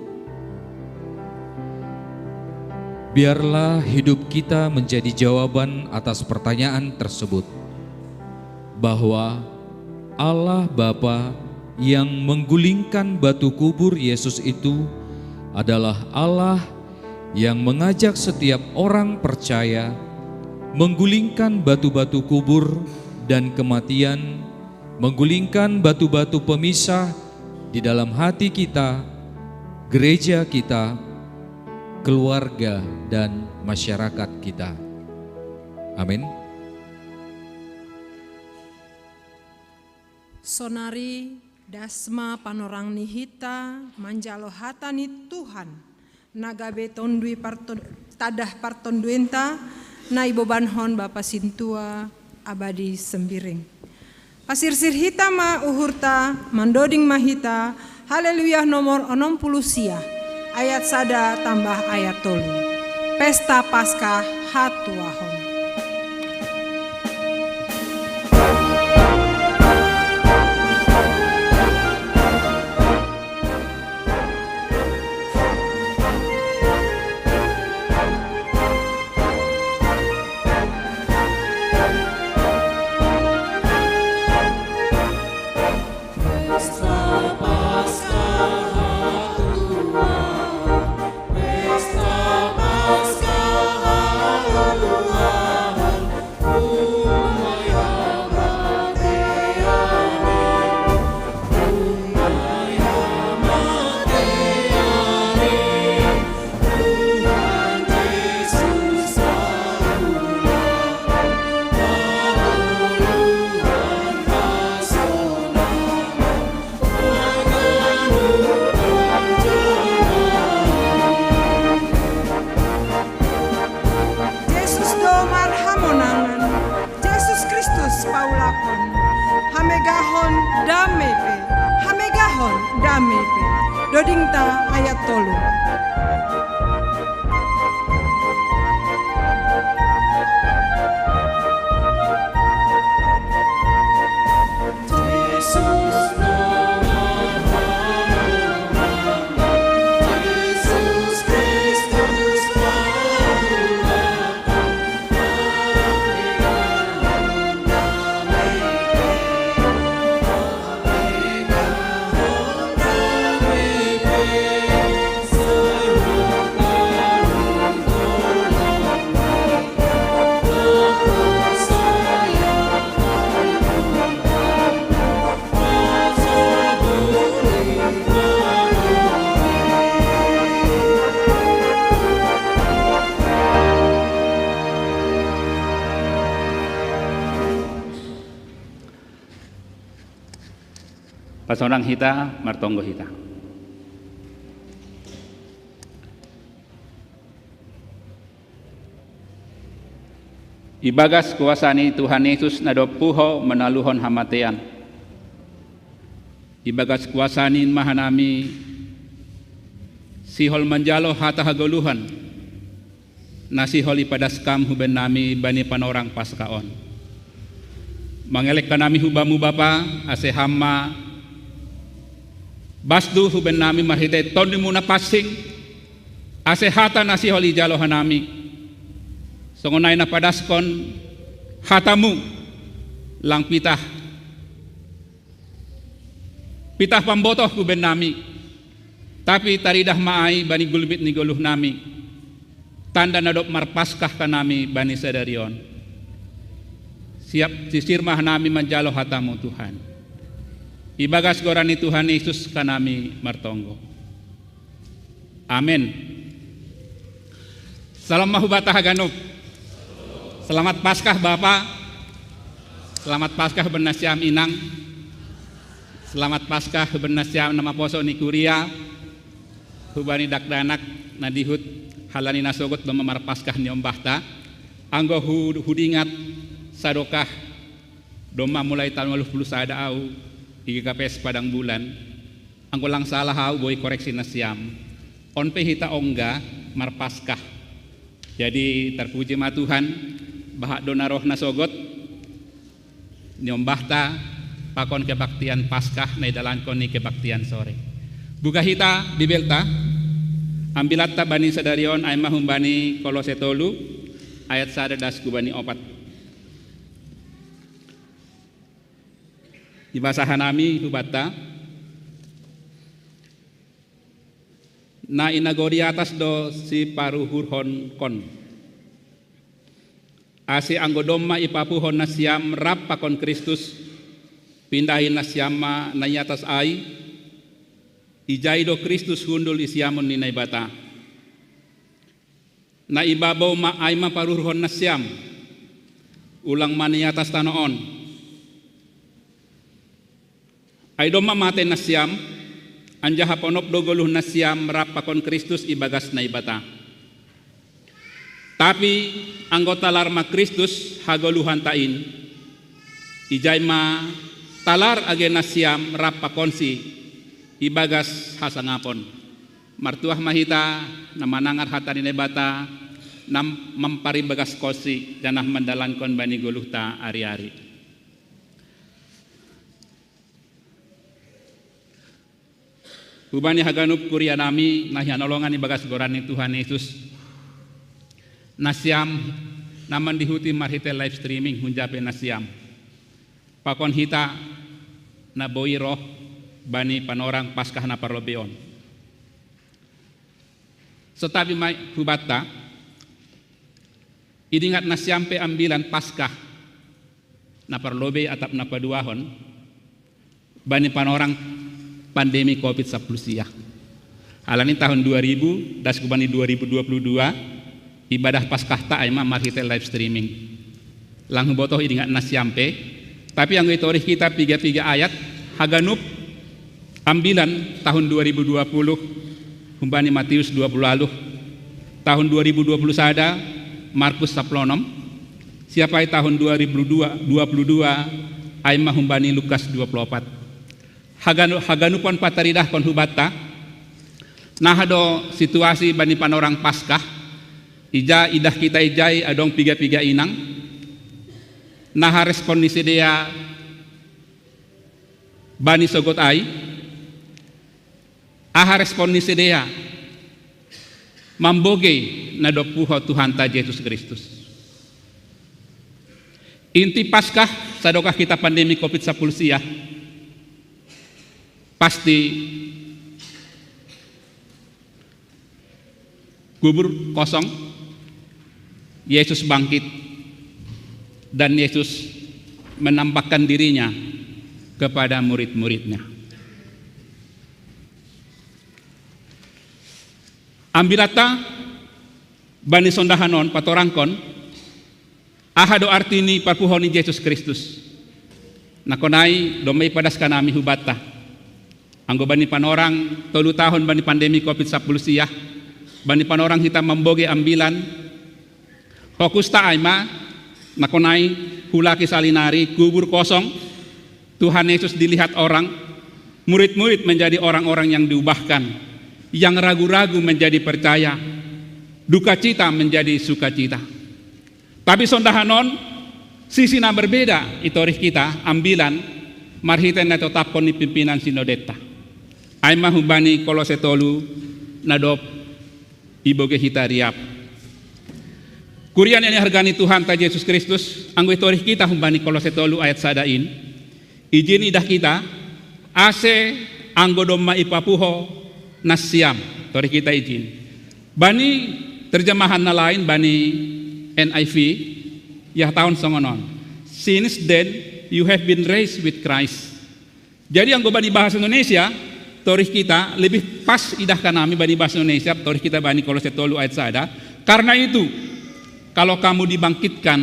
Biarlah hidup kita menjadi jawaban atas pertanyaan tersebut, bahwa Allah Bapa yang menggulingkan batu kubur Yesus itu adalah Allah yang mengajak setiap orang percaya menggulingkan batu-batu kubur dan kematian, menggulingkan batu-batu pemisah di dalam hati kita, gereja kita, keluarga, dan masyarakat kita. Amin. Sonari dasma panorang nihita manjalo hatani Tuhan nagabe tondui tadah partonduenta na ibobanhon Bapa Sintua abadi sembiring. Pasirsir hita ma uhurta mandoding mahita haleluya nomor 60 sia ayat sada tambah ayat tolu. Pesta Paskah hatuahon. Hamegahon damepe dodingta ayat tolu. Pasonang hita, martonggo hita. Ibagas kuasani Tuhan Yesus nadopuho menaluhon hamatean. Ibagas kuasanin mahanami sihol manjalo hata hagoluhan. Nasihol ipadaskam huben nami bani panorang paskaon. Mangelek kanami hubamu Bapa ase hamma basdu huben nami mahite tonni muna passing ase hata nasihol ijalo hanami. Songonay na padaskon hatamu lang pitah pambotoh kuben nami tapi taridah maay bani gulbit ni guluh nami tanda nadop marpaskah kanami bani sadarion siap sisirmah nami menjalo hatamu Tuhan ibagas gorani Tuhan Yesus kanami martonggo amin. Salam mahubata haganuk. Selamat Paskah Bapak, selamat Paskah bernasiam inang, selamat Paskah bernasiam nama poso ni kuria, hubani dakdanak nadihut halani nasogot bemamar Paskah ni ombahta, anggo hudingat sadokah doma mulai tahun 20 sada au IGKPS Padang Bulan, anggo lang salah au boy koreksi nasiam, onpe hita ongga mar Paskah, jadi terpuji ma Tuhan. Bahak donaroh nasogot nyombahta pakon kebaktian Paskah na idalankon ni kebaktian sore. Buka hita bibelta ambilatta bani sadarion ay mahumbani Kolose 3 ayat 1 kubani 4. Ibasahan nami hubatta na inagori atas do si paruhurhon kon. Ase anggodoma ipapuhon na siyam rap pakon Kristus pindahin na siyama na yatas ay ijaido Kristus hundul isiamon ni naibata na ibabaw ay maparuhon na siyam ulang maniyatas tanoon ay doma mate na siyam anja haponop dogoluh na siyam rap pakon Kristus ibagas na ibata. Tapi anggota larma Kristus hagoluhan tain ijay ma talar agena siam rapa konsi ibagas hasangapon martuah mahita na manangar hatani nebata nam mampari bagas kosi danah mandalankon bani guluhta ari-ari. Hubani haganup kuria nami nahyanolongan ibagas gorani Tuhan Yesus. Nasiam naman dihuti marhite live streaming hunjape nasiam pakon hita na boiro bani panorang Paskah na parlobeon setabi mai hubata idingat nasiam pe ambilan Paskah na parlobe atap na paduahon bani panorang pandemi COVID-19 siya alani tahun 2000 das kubani 2022 ibadah Paskah ta aima marhite live streaming lang botoh idingat nasiampe tapi yang itorih kita 3 ayat haganup ambilan tahun 2020 humbani Matius 20 lalu tahun 2020 sada Markus 16 siapa tahun 2022 aima humbani Lukas 24 haganupan pataridah kon hubata nahado situasi bani panorang Paskah ija idah kita ijai adong piga inang naha respon ni sedia bani sogot ai aha respon ni sedia mamboge na dopuho Tuhan ta Yesus Kristus inti Paskah sadokah kita pandemi COVID-19 siya pasti kubur kosong Yesus bangkit dan Yesus menampakkan dirinya kepada murid-muridnya. Ambilata bani sondahanon patorangkon ahado artini parpuhoni Yesus Kristus. Nakonai domai padas kanami hubata. Anggo bani panorang 3 tahun bani pandemi COVID-19 siya. Bani panorang kita memboge ambilan fokus ta aima nakonai hulaki salinari, kubur kosong, Tuhan Yesus dilihat orang, murid-murid menjadi orang-orang yang diubahkan, yang ragu-ragu menjadi percaya, duka cita menjadi sukacita. Tapi sondahanon, sisi na berbeda itorih kita, ambilan, marhiten na tetapon ni pimpinan sinodeta. Ay mahubani Kolose 3 nadop iboge hita riap. Kurian yang hargani Tuhan ta Yesus Kristus, anggo itorih kita humbani Kolose 3 ayat sadain, izin idah kita, ase anggo domma ipapuho nasyam, torih kita izin. Bani terjemahan na lain, bani NIV, ya tahun songonon. Since then, you have been raised with Christ. Jadi anggo bani bahasa Indonesia, torih kita lebih pas idah kanami bani bahasa Indonesia, torih kita bani Kolose 3 ayat sada. Karena itu, kalau kamu dibangkitkan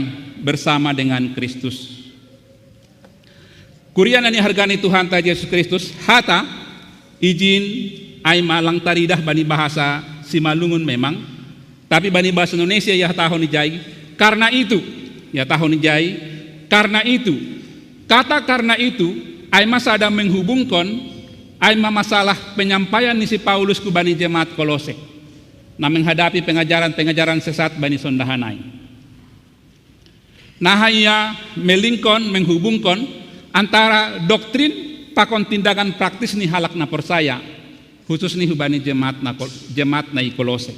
bersama dengan Kristus. Kurian yang hargani Tuhan ta Yesus Kristus, hata izin ay malang taridah bani bahasa Simalungun memang, tapi bani bahasa Indonesia ya tahun ijai. Karena itu, ya tahun ijai. Karena itu, kata karena itu, ay masada menghubungkan ay masalah penyampaian ni si Paulus ku bani jemaat Kolose, na menghadapi pengajaran-pengajaran sesat bani sondahanai. Nahaya melingkon menghubungkan antara doktrin pakon tindakan praktis ni halak na persaya, khusus ni hubani jemaat na Kolose.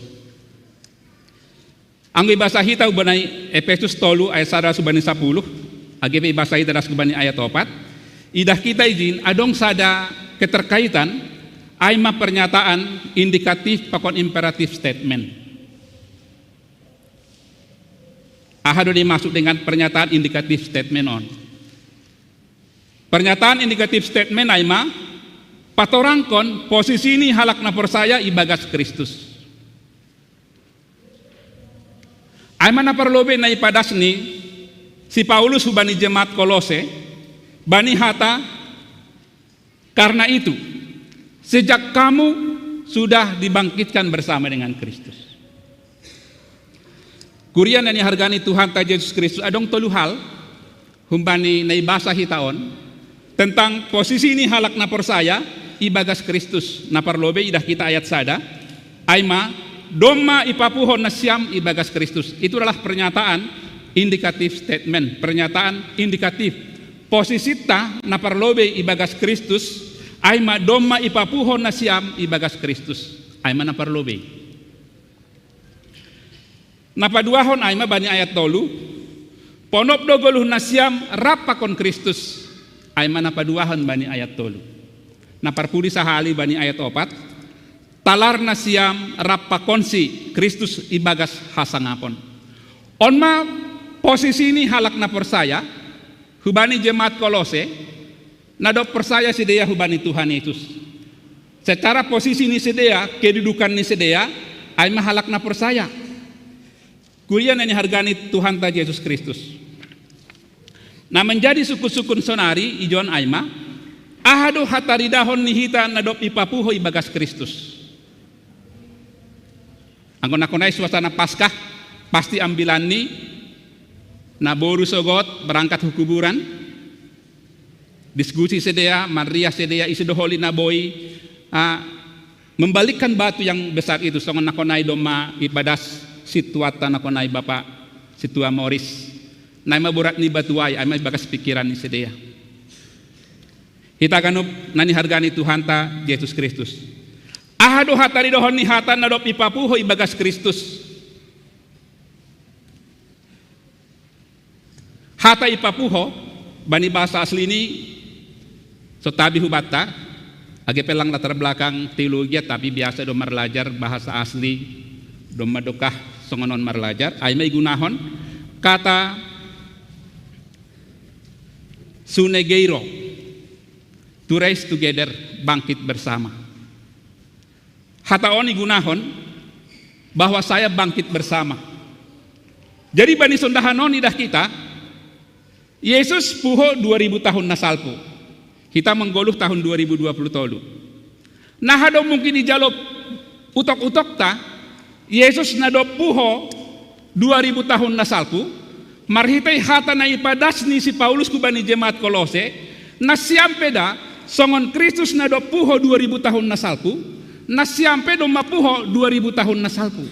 Anggo ibasa hita ubanai Efesus 3 ayat 1 subani 10, agepe ibasa hita das kubani ayat 4, idah kita izin adong sada keterkaitan aima pernyataan indikatif pakon imperatif statement. Ahado dimaksud dengan pernyataan indikatif statement on. Pernyataan indikatif statement aima patorangkon posisi ini halak na persaya ibagas Kristus. Aima na perlobe na ipadas ni si Paulus hubani jemaat Kolose, bani hata, karena itu sejak kamu sudah dibangkitkan bersama dengan Kristus. Kurian yang hargani Tuhan ta Yesus Kristus adong tolu hal humbani na ibasa hitaon tentang posisi ini halak na persaya ibagas Kristus na perlobe idah kita ayat sada aima domma ipapuhon nasyam ibagas Kristus. Itu adalah pernyataan indikatif statement, pernyataan indikatif. Posisita na parlobe ibagas Kristus, aima domma ipapuhon nasyam ibagas Kristus. Aima na parlobe. Napaduahon aima bani ayat 3, ponop dogoluh nasyam rapakon Kristus. Aima napaduahon bani ayat 3. Naparpudi sahali bani ayat 4. Talar nasyam rapakonsi Kristus ibagas hasangapon. Onma posisi ini halak na persaya hubani jemaat Kolose nadok persaya sedia hubani Tuhan Yesus. Secara posisi ini sedia, kedudukan ini sedia, aima halak na persaya. Kurian yang hargani Tuhan ta Yesus Kristus. Nah menjadi suku-sukun sonari ijon aima ahado hataridahon nihita nadok ipapuho ibagas Kristus. Anggon-anggonai suasana Paskah pasti ambilan ni naboru sogot berangkat hukuburan, diskusi sedia, Maria sedia isi doholi naboi, membalikkan batu yang besar itu. Songon nakonai doma ibadas situata nakonai Bapak Situa Morris, naima burat ni batuai, aima bagas pikiran ni sedia. Kita kanup nani hargani Tuhan ta Yesus Kristus. Ahadu hatari dohon ni hatan nadop ipapuho ibagas Kristus. Hata ipapuho bani bahasa asli ini sotabi hubata age pelang latar belakang teologi tapi biasa do marlajar bahasa asli do madokah songonon marlajar aimai gunahon kata sunegeiro, to rise together, bangkit bersama. Hataon gunahon bahwa saya bangkit bersama. Jadi bani sondahanon idah kita, Yesus puho 2000 tahun nasalpo. Kita menggoluh tahun 2020 tolu. Nah hado mungkin dijalop utok-utok ta, Yesus nado puho 2000 tahun nasalpo, marhitai hata na ipadas ni si Paulus kubani jemaat Kolose, na siampeda songon Kristus na do puho 2000 tahun na salpu, na siampedo mapuho 2000 tahun na salpu.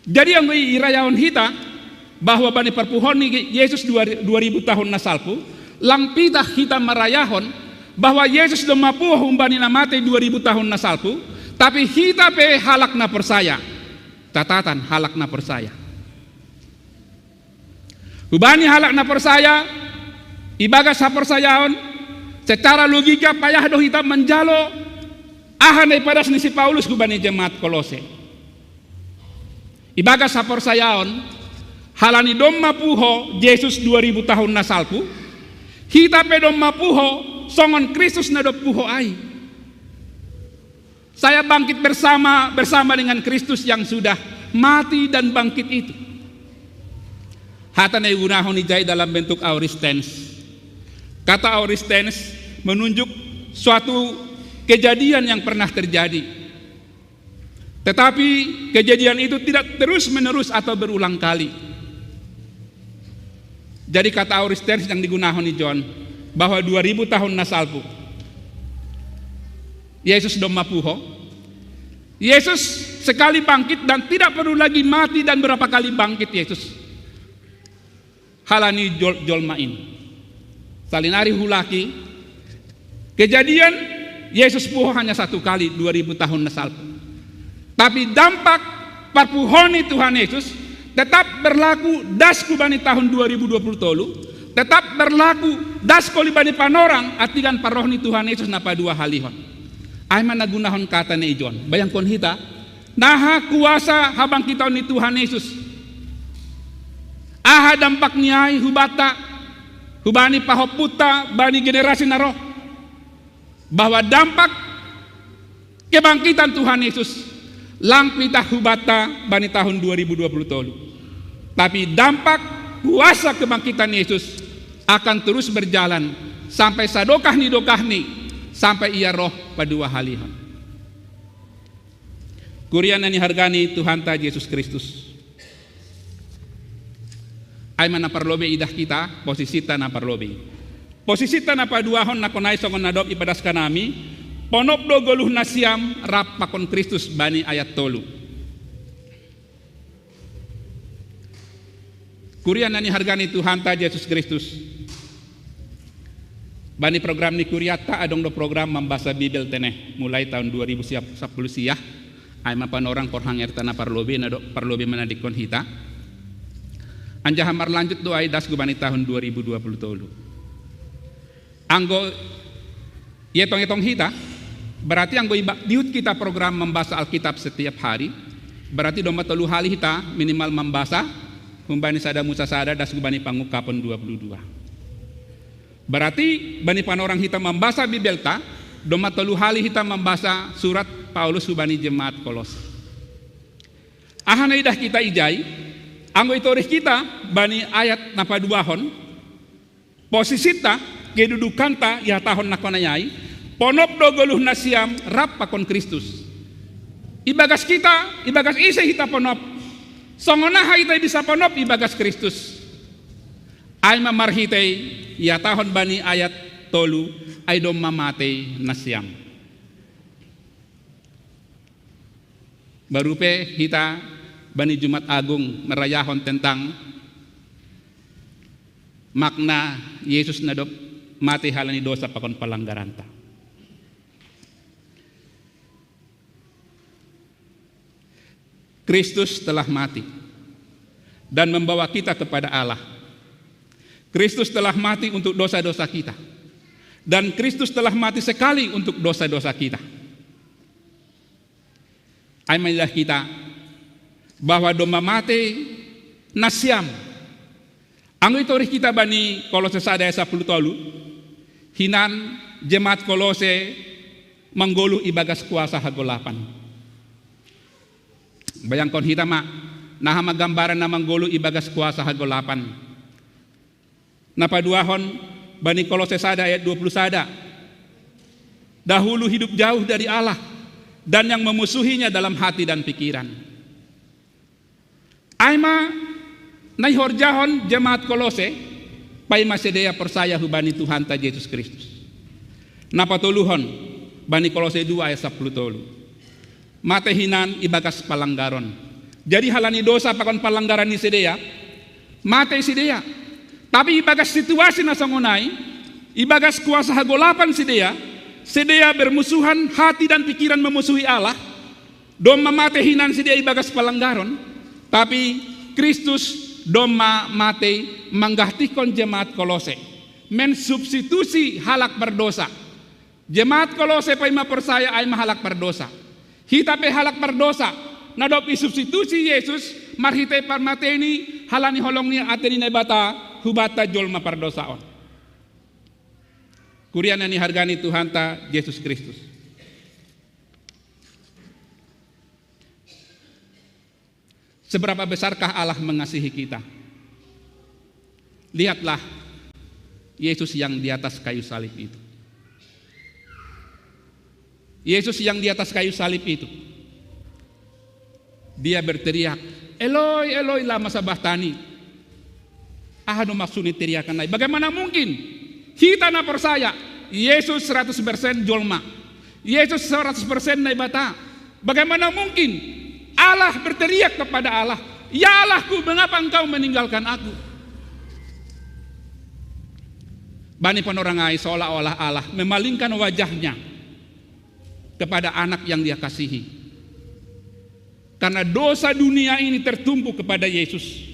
Jadi ang irayaon hita bahwa bani perpuhon ni Yesus 2000 tahun na salpu, lang pita hita marayahon bahwa Yesus do mapuho umbani na mate 2000 tahun na salpu, tapi hita pe halak na persaya. Catatan halak na persaya. Hubani halak na persaya, ibagas sa persayaon, secara logika payah do hita menjalo ahan ay padas ni si Paulus hubani jemaat Kolose. Ibagas sa persayaon, halani dom mapuho Yesus 2000 tahun na salpu, hita pe dom mapuho songon Kristus na do puho ay. Saya bangkit bersama dengan Kristus yang sudah mati dan bangkit itu. Hata na iunahon ni Jai dalam bentuk aorist tense. Kata aorist tense menunjuk suatu kejadian yang pernah terjadi. Tetapi kejadian itu tidak terus-menerus atau berulang kali. Jadi kata aorist tense yang digunakan ni John bahwa 2000 tahun na salpu. Yesus do mapuho. Yesus sekali bangkit dan tidak perlu lagi mati dan berapa kali bangkit Yesus. Halani jolmain. Salinari hulaki. Kejadian Yesus puho hanya satu kali 2000 tahun na salpu. Tapi dampak perpuhoni Tuhan Yesus tetap berlaku das kubani tahun 2020 tetap berlaku das kolibani panorang atigan parohni Tuhan Yesus napa dua halihon. Ay managunahon kata ni John. Bayangkon hita naha kuasa habang kita ni Tuhan Yesus. Aha dampak niay hubata hubani pahoputa bani generasi naroh bahwa dampak kebangkitan Tuhan Yesus lang pita hubata bani tahun 2020. Tapi dampak kuasa kebangkitan Yesus akan terus berjalan sampai sadokah ni sampai ia roh padua halihan. Kurian ni hargani Tuhan ta Yesus Kristus. Ay mana parlobe idah kita posisi ta na parlobe. Posisi ta na paduahon na konay songon nadop ipadas kanami ponop do goluh nasiam rap pakon Kristus bani ayat 3. Kurian ni hargani Tuhan ta Yesus Kristus. Bani program ni kuriata adong do program membaca Bibel teneh mulai tahun 2010 siah. Ay mapan orang korhang ertana parlobe na do parlobe manadikon hita. Anjahamar lanjut do ay das gubani tahun 2020 tolu. Anggo yetong-yetong hita berarti anggo diut kita program membaca Alkitab setiap hari berarti domba telu hali hita minimal membaca humbani sada musa sada das gubani pangukapon 22. Berarti bani panorang hita membaca Bibelta domba telu hali hita membaca surat Paulus hubani jemaat Kolose. Ahana idah kita ijai anggo itorih kita bani ayat napa duahon posisita kedudukanta ya tahun nakonayai ponop do goluh nasiam rap pakon Kristus. Ibagas kita ibagas ise kita ponop songonaha ita bisa ponop ibagas Kristus. Ay mamarhitay ya tahun bani ayat 3 ay dom mamate nasiam. Barupe kita bani Jumat Agung merayahon tentang makna Yesus na dop mati halani dosa pakon palanggaranta. Kristus telah mati dan membawa kita kepada Allah. Kristus telah mati untuk dosa-dosa kita dan Kristus telah mati sekali untuk dosa-dosa kita. Aimanilah kita bahwa domba mate nasiam. Anggo itorih kita bani Kolose sadaya 10 tolu hinan jemaat Kolose manggolu ibagas kuasa hagolapan. Bayangkon hita mak naha magambaran na manggolu ibagas kuasa hagolapan. Napaduahon bani Kolose sada ayat 20 sada. Dahulu hidup jauh dari Allah dan yang memusuhinya dalam hati dan pikiran. Aima Nai horjahon jemaat Kolose pai masedea persaya hubani Tuhan ta Yesus Kristus. Napa toluhon bani Kolose 2 ayat 10 tolu. Mate hinan ibagas palanggaron. Jadi halani dosa pakon palanggaran ni sedea. Mate sedea. Tapi ibagas situasi na songonai, ibagas kuasa hagolapan sedea, sedea bermusuhan hati dan pikiran memusuhi Allah. Doma mate hinan sedea ibagas palanggaron. Tapi Kristus doma mate manggahtikon jemaat Kolose mensubstitusi halak berdosa. Jemaat Kolose pai mapersaya ay mahalak berdosa. Hita pe halak berdosa nadop substitusi Yesus marhite parmateni halani holongni ateni nebata hubata jolma perdosaon. Kurian ni hargani Tuhan ta Yesus Kristus. Seberapa besarkah Allah mengasihi kita? Lihatlah Yesus yang di atas kayu salib itu. Yesus yang di atas kayu salib itu. Dia berteriak, Eloi, Eloi lama sabachthani. Ahanu maksudnya teriakan naik. Bagaimana mungkin? Kita na persaya Yesus 100% jolma. Yesus 100% naik bata. Bagaimana mungkin Allah berteriak kepada Allah, ya Allahku, mengapa engkau meninggalkan aku? Bani penorangai seolah-olah Allah memalingkan wajahnya kepada anak yang dia kasihi. Karena dosa dunia ini tertumpuk kepada Yesus.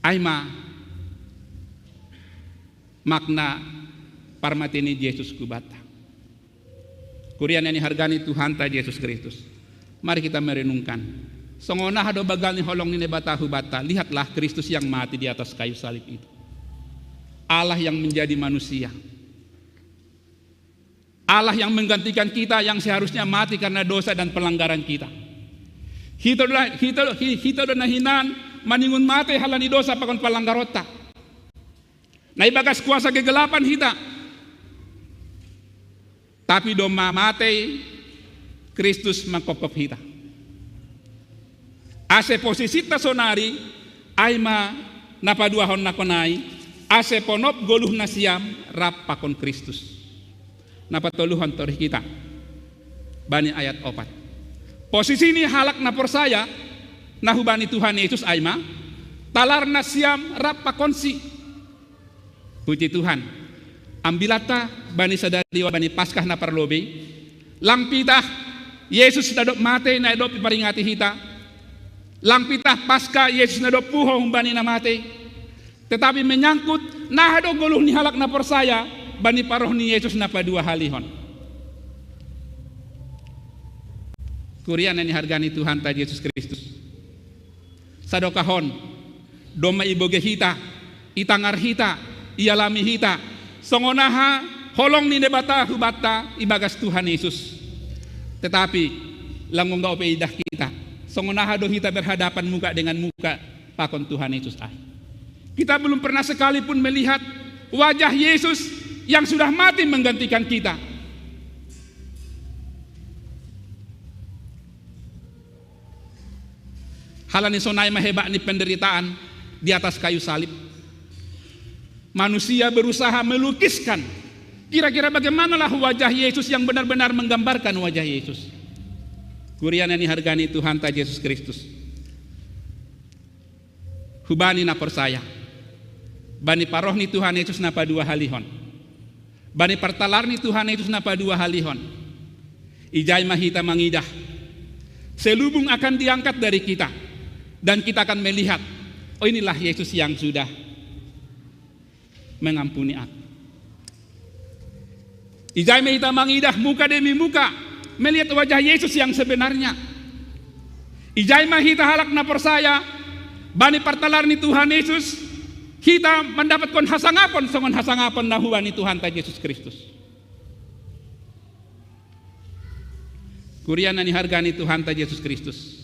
Aima makna parmateni Yesus kubata. Kurian yang hargani Tuhan ta Yesus Kristus. Mari kita merenungkan. Songona hado bagal ni holong ni bata hubata. Lihatlah Kristus yang mati di atas kayu salib itu. Allah yang menjadi manusia. Allah yang menggantikan kita yang seharusnya mati karena dosa dan pelanggaran kita. Hito dan hinan maningun mati halani dosa pakon pelanggarota. Na ibagas kuasa kegelapan hita. Tapi doma mati Kristus mangkokop hita. Ase posisi tasonari aima napaduahon nakonai ase ponop goluh nasiam rap pakon Kristus. Napatoluhan torih kita bani ayat 4. Posisi ini halak na persaya nahubani Tuhan Yesus aima talar nasiam rap pakonsi. Puji Tuhan. Ambilata bani sadari bani paskah na parlobe langpitah Yesus nadop mate na edop iparingati hita. Langpitah pasca Yesus nadop puho bani na mate. Tetapi menyangkut nah do goluh ni halak na persaya bani paroh ni Yesus na padua halihon. Kurian ni hargani Tuhan ta Yesus Kristus. Sadokahon doma iboge hita, itangar hita, ialami hita. Songonaha holong ni nebata hubata ibagas Tuhan Yesus. Tetapi langung gao peidah kita. Songonaha do hita berhadapan muka dengan muka pakon Tuhan Yesus ah. Kita belum pernah sekalipun melihat wajah Yesus yang sudah mati menggantikan kita. Halani sonai mahebak ni penderitaan di atas kayu salib. Manusia berusaha melukiskan kira-kira bagaimanalah wajah Yesus yang benar-benar menggambarkan wajah Yesus. Kurian yang dihargani Tuhan ta Yesus Kristus. Hubani na persaya. Bani paroh ni Tuhan Yesus na padua halihon. Bani pertalar ni Tuhan Yesus na padua halihon. Ijai mahita mangidah. Selubung akan diangkat dari kita. Dan kita akan melihat, oh inilah Yesus yang sudah mengampuni aku. Ijai mahita mangidah muka demi muka melihat wajah Yesus yang sebenarnya. Ijai mahita halak na persaya bani pertalar ni Tuhan Yesus kita mendapatkan hasangapon songon hasangapon na huani Tuhan ta Yesus Kristus. Kurian ni hargani Tuhan ta Yesus Kristus.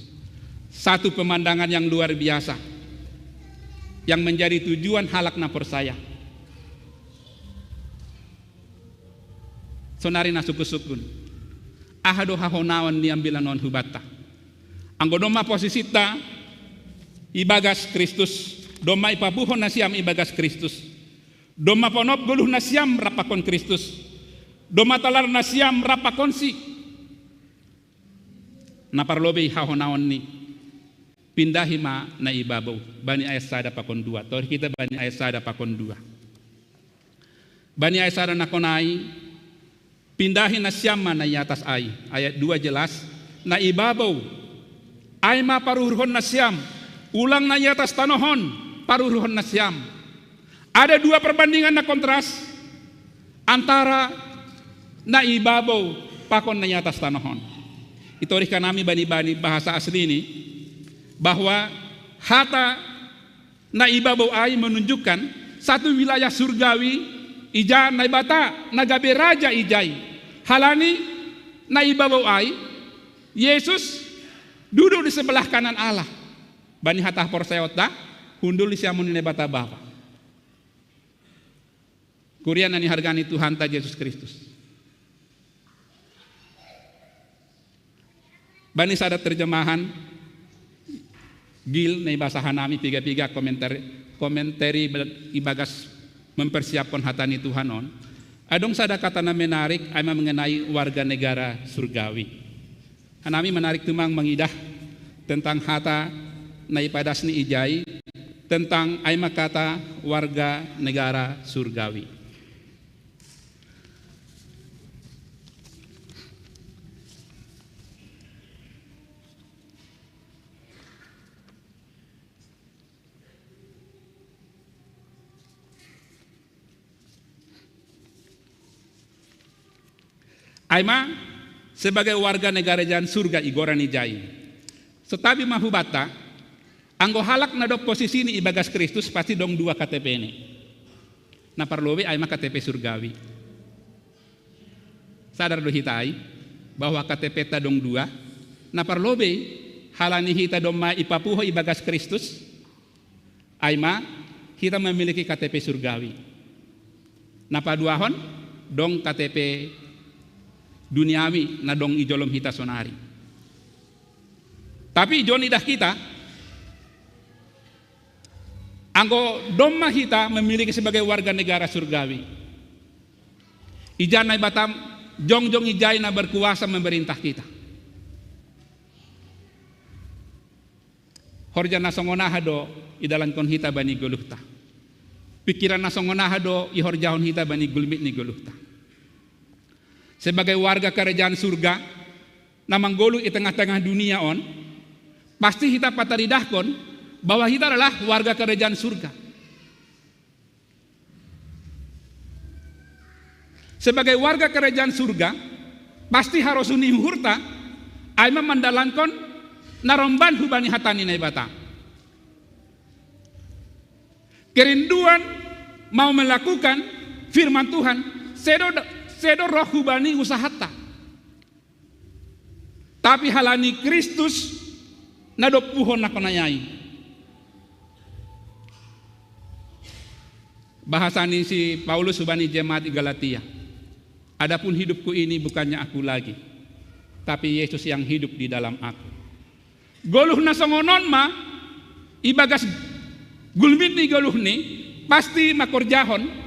Satu pemandangan yang luar biasa yang menjadi tujuan halak na persaya. Sonari na sukun-sukun. Ahado hahonawan ni ambilan non hubata. Anggo doma posisita ibagas Kristus, doma ipabuhon na siyam ibagas Kristus. Doma ponop guluh na siyam rapakon Kristus. Doma talar na siyam rapakon si. Naparlobe hahonaon ni. Pindahima na ibabaw. Bani ayat sada pakon 2. Tor kita bani ayat sada pakon 2. Bani ayat sada na konai. Pindahin na siyam na yatas ay. Ayat 2 jelas. Na ibabaw. Ay maparuhon na siyam. Ulang na yatas tanohon. Paruhon na siyam. Ada 2 perbandingan na kontras. Antara na ibabaw pakon na yatas tanohon. Itorihkan nami bani-bani bahasa asli ini. Bahwa hata na ibabaw ay menunjukkan satu wilayah surgawi ija na ibata nagabe raja ijay. Halani na ibabaw ay Yesus duduk di sebelah kanan Allah. Bani hata porsayota hundul di siamun ni bata bapa. Kurian ani hargani Tuhan ta Yesus Kristus. Bani sada terjemahan Gil na bahasa hanami piga-piga komentari ibagas mempersiapkan hatani Tuhanon. Adong sada kata na menarik ay mengenai warga negara surgawi. Hanami menarik tumang mengidah tentang hata na ipadas ni ijai tentang ay makata warga negara surgawi. Aima sebagai warga negara jan surga igoran ijai. Setabi mahubata, anggo halak na do posisi ni ibagas Kristus pasti dong 2 KTP ini. Na parlobe aima KTP surgawi. Sadar do hitai bahwa KTP ta dong 2. Na parlobe halani hita dong ma ipapuho ibagas Kristus. Aima kita memiliki KTP surgawi. Na paduahon dong KTP duniawi na dong ijolom hita sonari. Tapi ijon idah kita anggo domma hita memiliki sebagai warga negara surgawi. Ijan na batam jong-jong ijay na berkuasa memerintah kita. Horja na songonaha do idalan kon hita bani guluhta. Pikiran na songonaha do ihorjahon hita bani gulmit ni guluhta. Sebagai warga kerajaan surga na manggolu di tengah-tengah dunia on, pasti kita pataridahkon bahwa kita adalah warga kerajaan surga. Sebagai warga kerajaan surga, pasti harus unihurta aima mandalankan naromban hubani hatani naibata. Kerinduan mau melakukan firman Tuhan, sedo roh hubani usahata. Tapi halani Kristus nadopuhon na konayai. Bahasani si Paulus hubani jemaat di Galatia. Adapun hidupku ini bukannya aku lagi, tapi Yesus yang hidup di dalam aku. Goluh na songonon ma ibagas gulmit ni goluh ni pasti makorjahon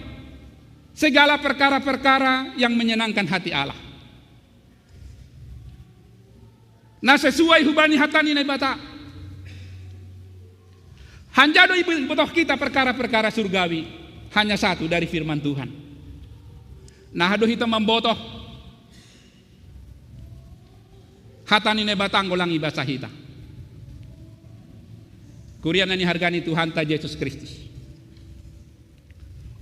segala perkara-perkara yang menyenangkan hati Allah. Nah sesuai hubani hatani na bata. Hanjado ibu botoh kita perkara-perkara surgawi hanya satu dari firman Tuhan. Nah hado kita membotoh hatani na bata anggolang ibasa hita. Kurian ni hargani Tuhan ta Yesus Kristus.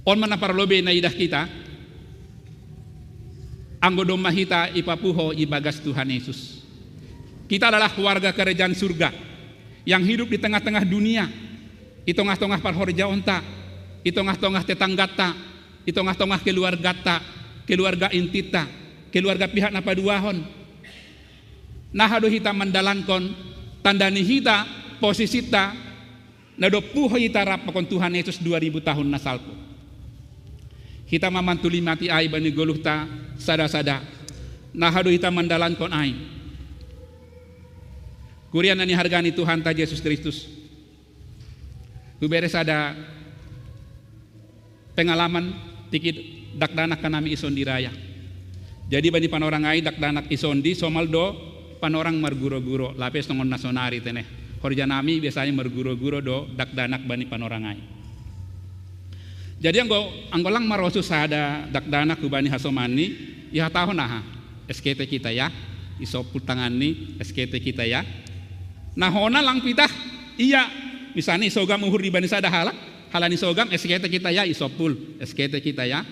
On manaparlobe na idah kita anggo domma hita ipapuho ibagas Tuhan Yesus. Kita adalah warga kerajaan surga yang hidup di tengah-tengah dunia. Itongah-tongah parhorja onta, itongah-tongah tetanggata, itongah-tongah keluargata, keluarga intita, keluarga pihak napaduahon. Nah hado hita mandalankon tandani hita posisita nadopuho hita rapakon Tuhan Yesus 2000 tahun nasalpo. Hita mamantuli mati ay bani goluhta sada-sada. Nah hado hita mandalankon ay. Kurian ani hargani Tuhan ta Yesus Kristus. Beres ada pengalaman tikit dakdanak kanami ison diraya. Jadi bani panorang ai dakdanak ison di somaldo panorang marguro-guro lapes nongon nasonari teneh. Horjanami biasanya marguro-guro do dakdanak bani panorang ai. Jadi anggolang marosu sada dakdanak kubani hasomani ya tahu nah SKT kita ya isopul tangani SKT kita ya. Nah hona lang pitah iya misalnya isogam uhur di bani sada halani sogam SKT kita ya isopul SKT kita ya.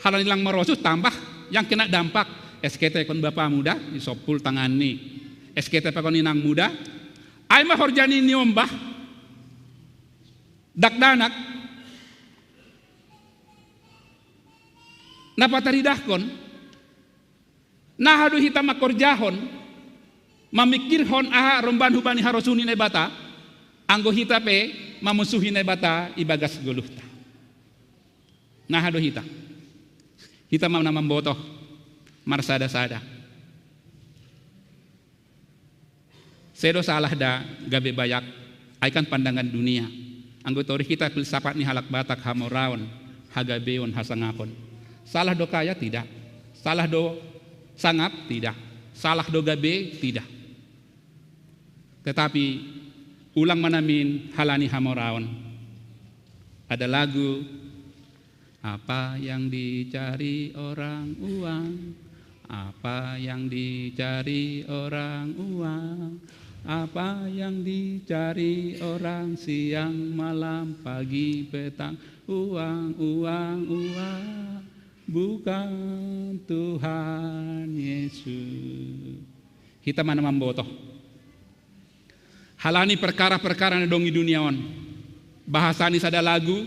Halani lang marosu tambah yang kena dampak SKT kon bapak muda isopul tangani SKT kon inang muda ai mah horjani niombah dakdanak napa taridahkon nah hadu hitam makorjahon mamikirhon aha romban hubani harosuni nebata anggo hitape mamusuhi nebata ibagas guluhta nah hadu hita mana mambotoh marsada-sada sedo salah da gabe bayak aikan pandangan dunia anggo tori kita filsafat ni halak batak hamoraon hagabeon hasangapon salah do kaya tidak salah do sangap tidak salah do gabe tidak tetapi ulang manamin halani hamoraon ada lagu apa yang dicari orang uang apa yang dicari orang uang apa yang dicari orang siang malam pagi petang uang bukan Tuhan Yesus kita mana mambotoh halani perkara-perkara na dongi duniaon bahasani sada lagu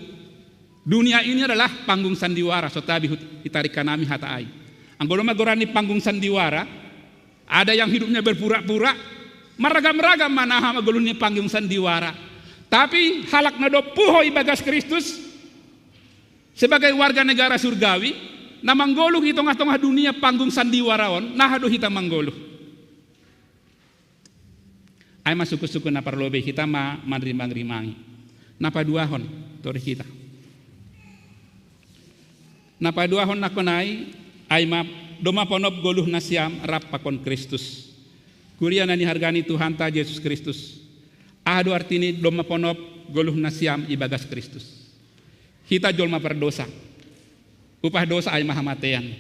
dunia ini adalah panggung sandiwara sotabi hitarik kanami hataai anggoloma gorani panggung sandiwara ada yang hidupnya berpura-pura meragam-ragam manaha magoluni panggung sandiwara tapi halak nado puho ibagas Kristus sebagai warga negara surgawi na manggoluh di tengah-tengah dunia panggung sandiwaraon nah hadu hita manggoluh ay masuku-suku na parlobe kita manrimang-rimangi napa duahon tori kita napa duahon nakonai ay doma ponop goluh nasiam rap pakon Kristus kuria nani hargani Tuhan ta Yesus Kristus ahadu artini doma ponop goluh nasiam ibagas Kristus kita jolma berdosa upah dosa ay mahamatean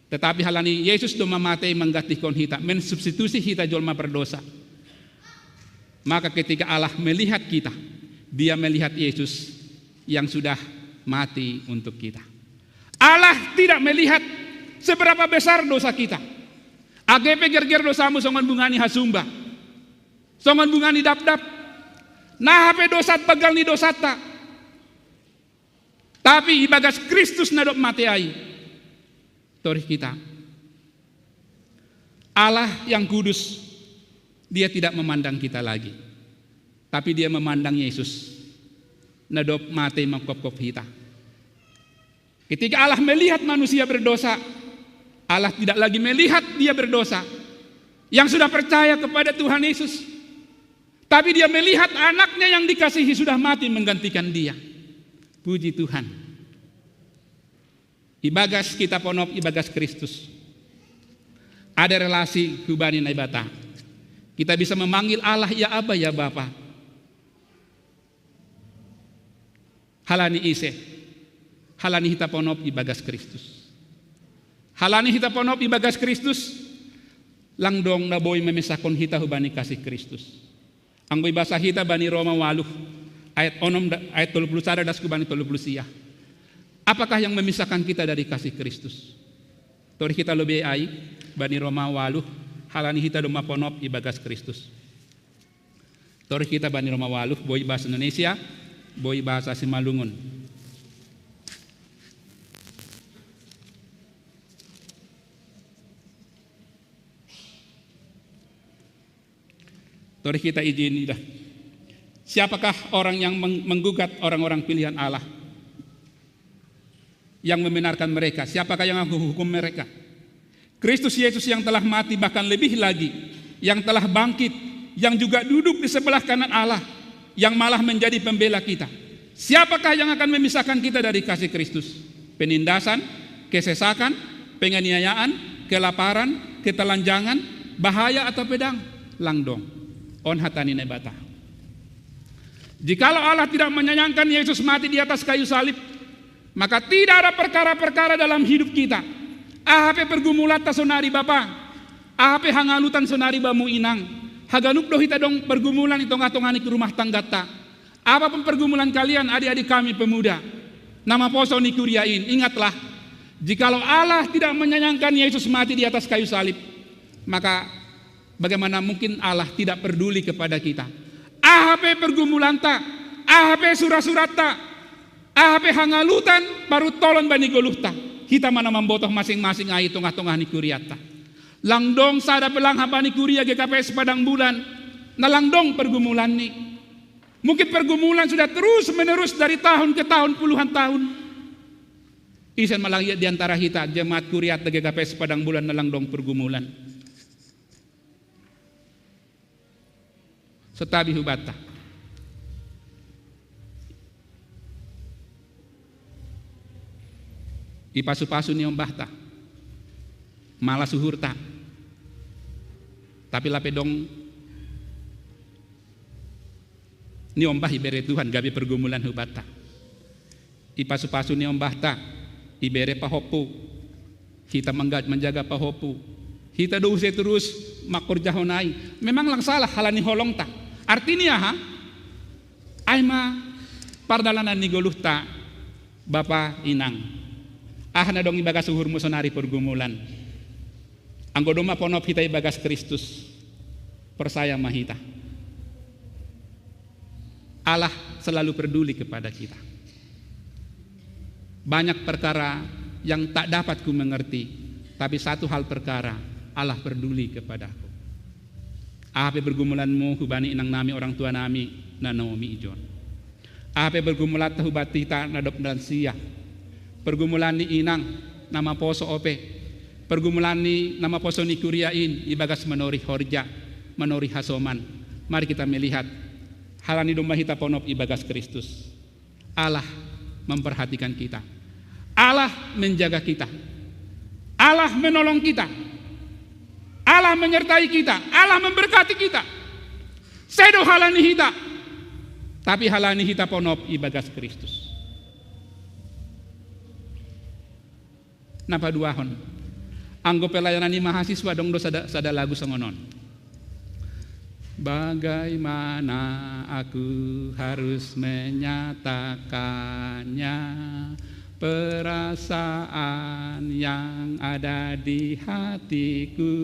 tetapi halani Yesus doma matei menggantikan kita mensubstitusi kita jolma berdosa maka ketika Allah melihat kita dia melihat Yesus yang sudah mati untuk kita Allah tidak melihat seberapa besar dosa kita AGP ger-ger dosamu songon bungani hasumba songon bungani dap-dap nah hape dosat bagal ni dosata tapi ibagas Kristus nadop mateai tori kita Allah yang kudus dia tidak memandang kita lagi tapi dia memandang Yesus nadop mate mangkop-kop kita ketika Allah melihat manusia berdosa Allah tidak lagi melihat dia berdosa yang sudah percaya kepada Tuhan Yesus tapi dia melihat anaknya yang dikasihi sudah mati menggantikan dia puji Tuhan ibagas kita ponop ibagas Kristus ada relasi hubani naibata kita bisa memanggil Allah ya Aba ya Bapa halani ise halani hita ponop ibagas Kristus halani hita ponop ibagas Kristus langdong na boy memisakon hita hubani kasih Kristus anggoy basa hita bani Roma 8 ayat 30 das kubani 30 sia apakah yang memisahkan kita dari kasih Kristus tori kita lebih ai bani Roma 8 halani hita doma ponop ibagas Kristus tori kita bani Roma 8 boy bahasa Indonesia boy bahasa Simalungun tori kita izin dah siapakah orang yang menggugat orang-orang pilihan Allah yang membenarkan mereka siapakah yang menghukum mereka Kristus Yesus yang telah mati bahkan lebih lagi yang telah bangkit, yang juga duduk di sebelah kanan Allah, yang malah menjadi pembela kita. Siapakah yang akan memisahkan kita dari kasih Kristus? Penindasan, kesesakan, penganiayaan, kelaparan, ketelanjangan, bahaya atau pedang? Langdong. On hatani nebata. Jikalau Allah tidak menyayangkan Yesus mati di atas kayu salib, maka tidak ada perkara-perkara dalam hidup kita. Ahape pergumulan ta sonari Bapa, ahape hangalutan sonari bamu inang, haganup doh hita dong pergumulan itong-atongani ke rumah tangga ta. Apapun pergumulan kalian adik-adik kami pemuda, nama poso ni kuriain, ingatlah, jikalau Allah tidak menyayangkan Yesus mati di atas kayu salib, maka bagaimana mungkin Allah tidak peduli kepada kita? Ahape pergumulan ta, ahape surat-surat ta, ahape hangalutan baru tolon bani goluhta. Kita mana membotoh masing-masing ai tongah-tongah ni kuriata. Langdong sada pelang habani kuria GKPS Padang Bulan. Nalangdong pergumulan ni. Mungkin pergumulan sudah terus menerus dari tahun ke tahun, puluhan tahun. Isen malang di antara kita jemaat kuriat GKPS Padang Bulan nalangdong pergumulan. Setabi hubata. Ipasu-pasu ni ombahta. Malah suhurta. Tapi lapedong ni ombah ibere Tuhan gabi pergumulan hubata. Ipasu-pasu ni ombahta ibere pahopu. Kita menjaga pahopu. Kita douse terus makur jahonai. Memang lang salah halani holong ta. Artinya aima pardalanan ni goluhta Bapa inang. Na dong ibagas suhurmu sonari pergumulan. Anggo doma ponop hita ibagas Kristus. Persaya mahita. Allah selalu peduli kepada kita. Banyak perkara yang tak dapat ku mengerti, tapi satu hal perkara, Allah peduli kepadaku. Apa pergumulanmu hubani inang nami orang tua nami nanomi ijon. Apa pergumulan hubati ta nadop dan sia. Pergumulan ni inang nama poso ope. Pergumulan ni nama poso ni kuriain ibagas menori horja, menori hasoman. Mari kita melihat halani domba hita ponop ibagas Kristus. Allah memperhatikan kita. Allah menjaga kita. Allah menolong kita. Allah menyertai kita. Allah memberkati kita. Sedo halani hita. Tapi halani hita ponop ibagas Kristus. Napa duahon? Anggo pelayanan ni mahasiswa dong do sada lagu songonon. Bagaimana aku harus menyatakannya, perasaan yang ada di hatiku.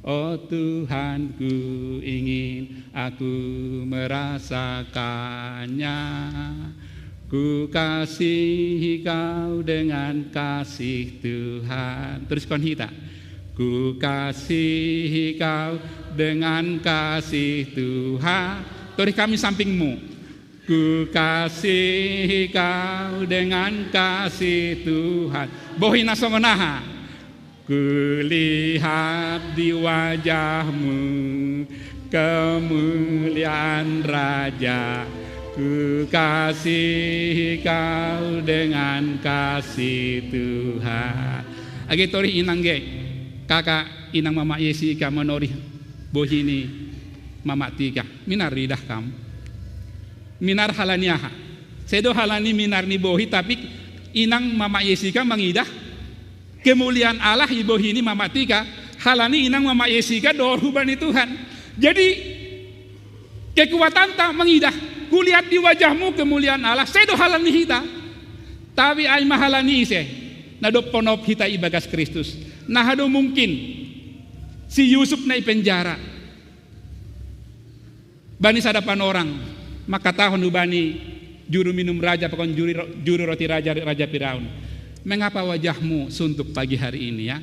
Oh Tuhanku, ingin aku merasakannya. Ku kasihi kau dengan kasih Tuhan. Terus konhita. Ku kasihi kau dengan kasih Tuhan. Tori kami sampingmu. Ku kasihi kau dengan kasih Tuhan. Bohina songonaha. Ku lihat di wajahmu kemuliaan Raja. Ku kasihi kau dengan kasih Tuhan. Agi tori inang ge, kakak inang mama Yesika menori bohini mama tika. Minar ridah kam. Minar halaniaha. Sedo halani minar ni bohi tapi inang mama Yesika mangidah kemuliaan Allah ibohini mama tika. Halani inang mama Yesika dorhubani Tuhan. Jadi kekuatan tak mengidah. Kulihat di wajahmu kemuliaan Allah. Sedo halani hita. Tapi ay mahalani ise. Nadop ponop hita ibagas Kristus. Nahado mungkin si Yusuf na ipenjara. Bani sadapan orang. Maka tahun ubani juru minum raja pakon juru roti raja Firaun. Mengapa wajahmu suntuk pagi hari ini ya?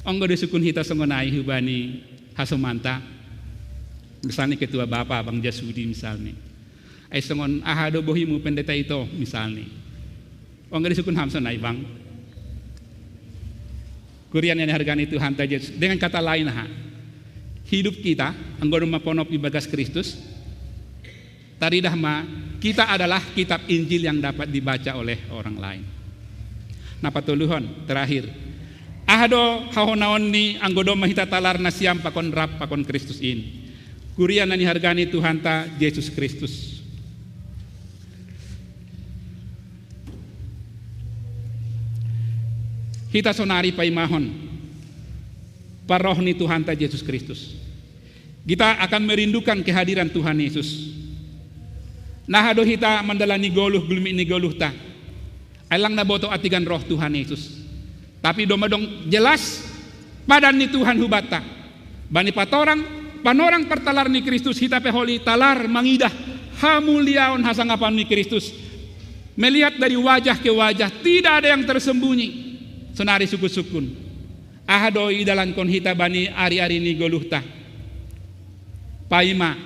Onggo disukun hita songonai hubani hasomanta. Misalnya ketua Bapak Bang Jasudi misalnya. Ay songon ahado bohimu pendeta itu misalnya. Onggo disukun hamson ay bang. Kurian yang hargani Tuhan tajes dengan kata lain hidup kita anggono maponop ibagas Kristus. Tadi dahma kita adalah kitab Injil yang dapat dibaca oleh orang lain. Nah patuluhon terakhir. Ahdo hahonaon ni anggodo mahita talar na siam pakon rap pakon Kristus in. Kuria nani hargani Tuhan ta Yesus Kristus. Hita sonari paimahon paroh ni Tuhan ta Yesus Kristus. Kita akan merindukan kehadiran Tuhan Yesus. Nah hado hita mandalani goluh gulmi ni goluh ta. Ailang na boto atigan roh Tuhan Yesus. Tapi domadong jelas padan ni Tuhan hubata. Bani panorang pertalar ni Kristus hita peholi talar mangidah hamuliaon hasangapan ni Kristus. Melihat dari wajah ke wajah tidak ada yang tersembunyi. Sonari sukun-sukun. Ahado idalan kon hita bani ari-ari ni goluh ta. Paima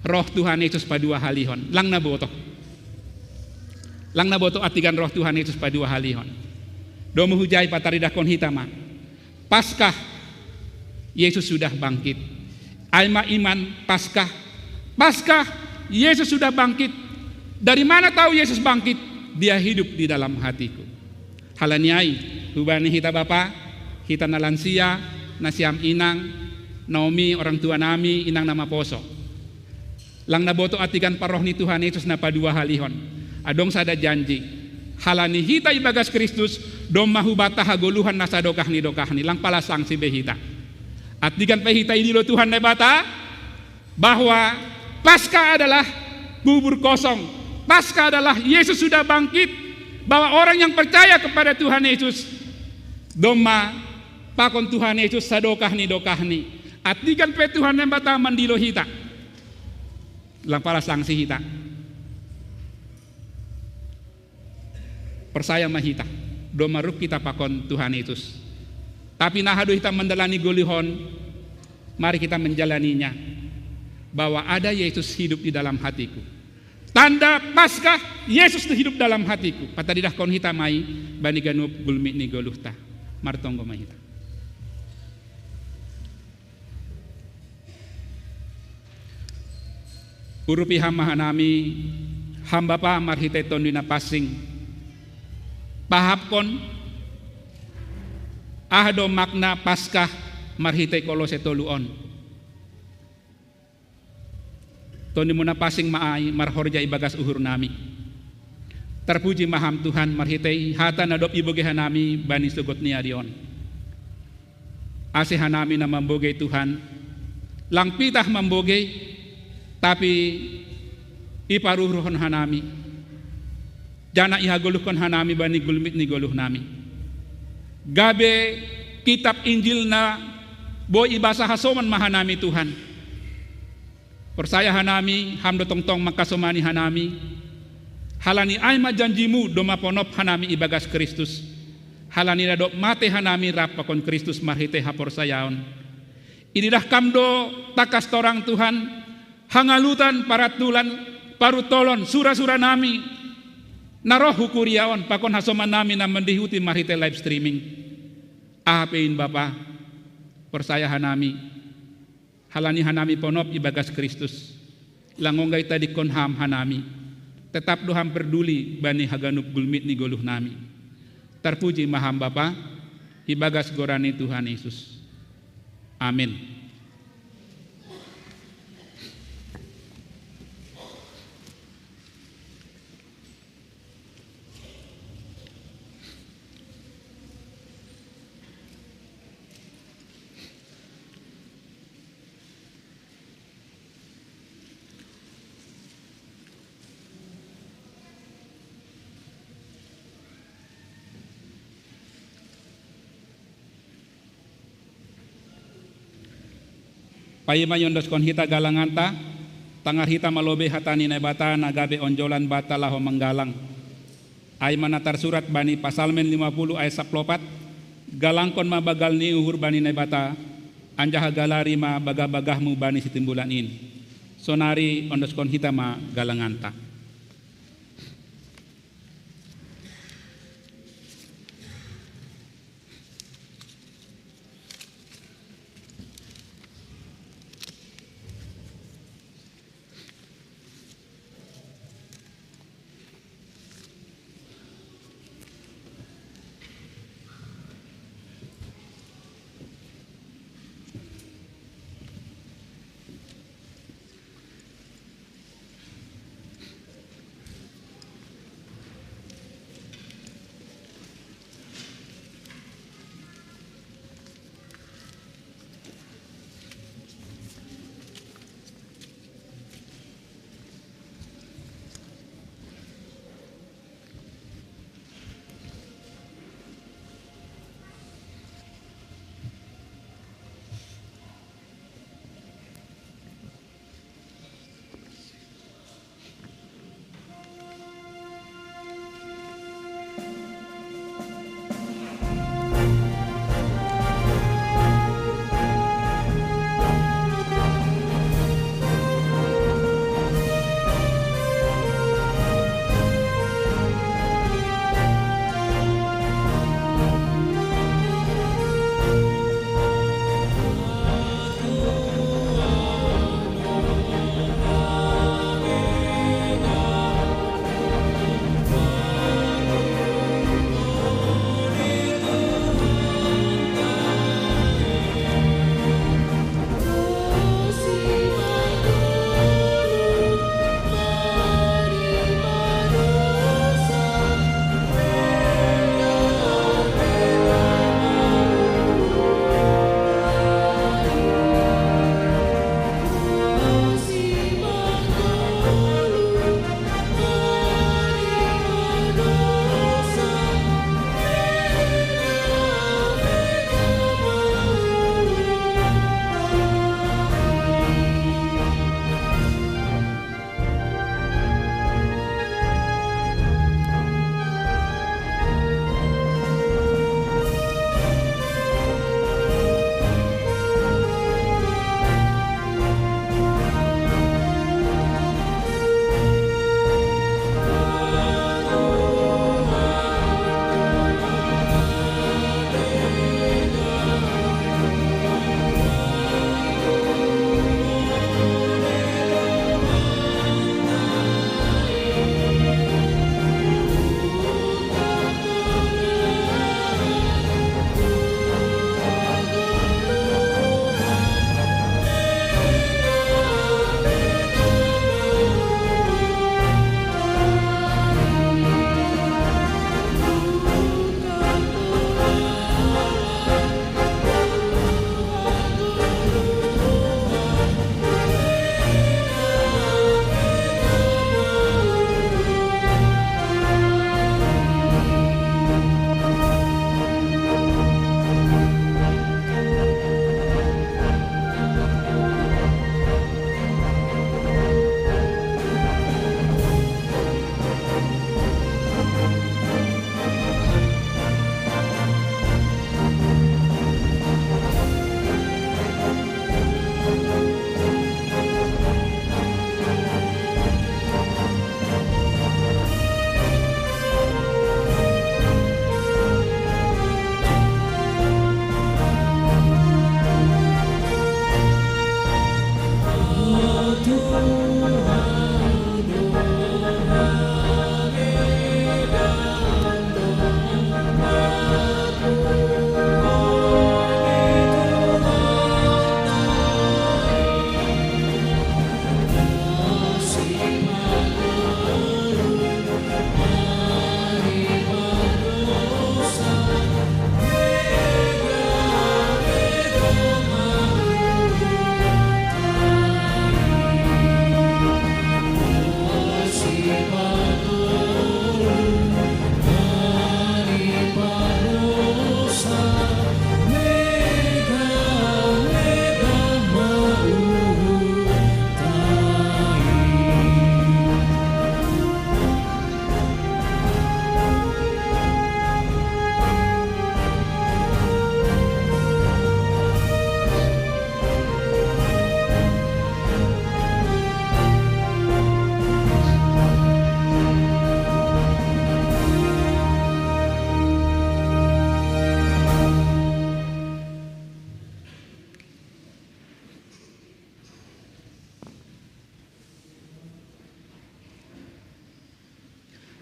roh Tuhan Yesus padua halihon lang na boto atigan roh Tuhan Yesus padua halihon do menghujai pataridah kon hitama Paskah Yesus sudah bangkit aima iman Paskah Yesus sudah bangkit. Dari mana tahu Yesus bangkit? Dia hidup di dalam hatiku. Halaniai hubani hita bapa hita na lansia nasiam inang Naomi orang tua nami inang nama poso lang naboto atigan paroh ni Tuhan Yesus na padua halihon adong sada janji halani hita ibagas Kristus dom mahubata hagoluhan na sadokah ni lang palasang si behita atigan pehita idilo Tuhan na bata bahwa Paskah adalah bubur kosong. Paskah adalah Yesus sudah bangkit, bahwa orang yang percaya kepada Tuhan Yesus doma pakon Tuhan Yesus sadokah ni atigan pe Tuhan na bata mandilo hita lang para sangsi hita persaya mahita do maruk kita pakon Tuhan Yesus tapi nahado hita mendalani golihon mari kita menjalaninya bahwa ada Yesus hidup di dalam hatiku tanda Paskah Yesus hidup dalam hatiku patadidah kon hita mai bani ganup gulmi ni goluhta martonggo mahita. Urupi hamahanami hamba pa marhite tondina pasing pahapkon ahdo makna Paskah marhite kolose toluon tondi muna pasing maai marhorja ibagas uhur nami terpuji maham Tuhan marhite hata nadop iboge hanami bani sugot ni arion ase hanami na mamboge Tuhan lang pitah mamboge tapi iparuhron hanami jana ihagoluhkon hanami bani gulmit ni goluh nami gabe kitab Injil na bo ibasa hasoman mahanami Tuhan persaya hanami hamdo tongtong makasomani hanami halani aima janjimu doma ponop hanami ibagas Kristus halani nadok mate hanami rapakon Kristus marhite hapor sayaon inidah kamdo takas torang Tuhan hangalutan parutolon sura-sura nami naroh hukuriaon pakon hasoman nami na mendihuti marhite live streaming ahapein Bapa persaya hanami halani hanami ponop ibagas Kristus langonggay tadi konham hanami tetap doham peduli bani haganup gulmit ni goluh nami terpuji maham Bapa ibagas gorani Tuhan Yesus amin. Paimayon dos kon hita galanganta tangar hita malobe hatani na bata nagabe onjolan bata laho manggalang ay manatar surat bani pasalmen 50 ayat 14 galangkon mabagal ni uhur bani na bata anjah galari ma bagah-bagahmu bani sitimbulan in sonari ondos kon hita ma galanganta.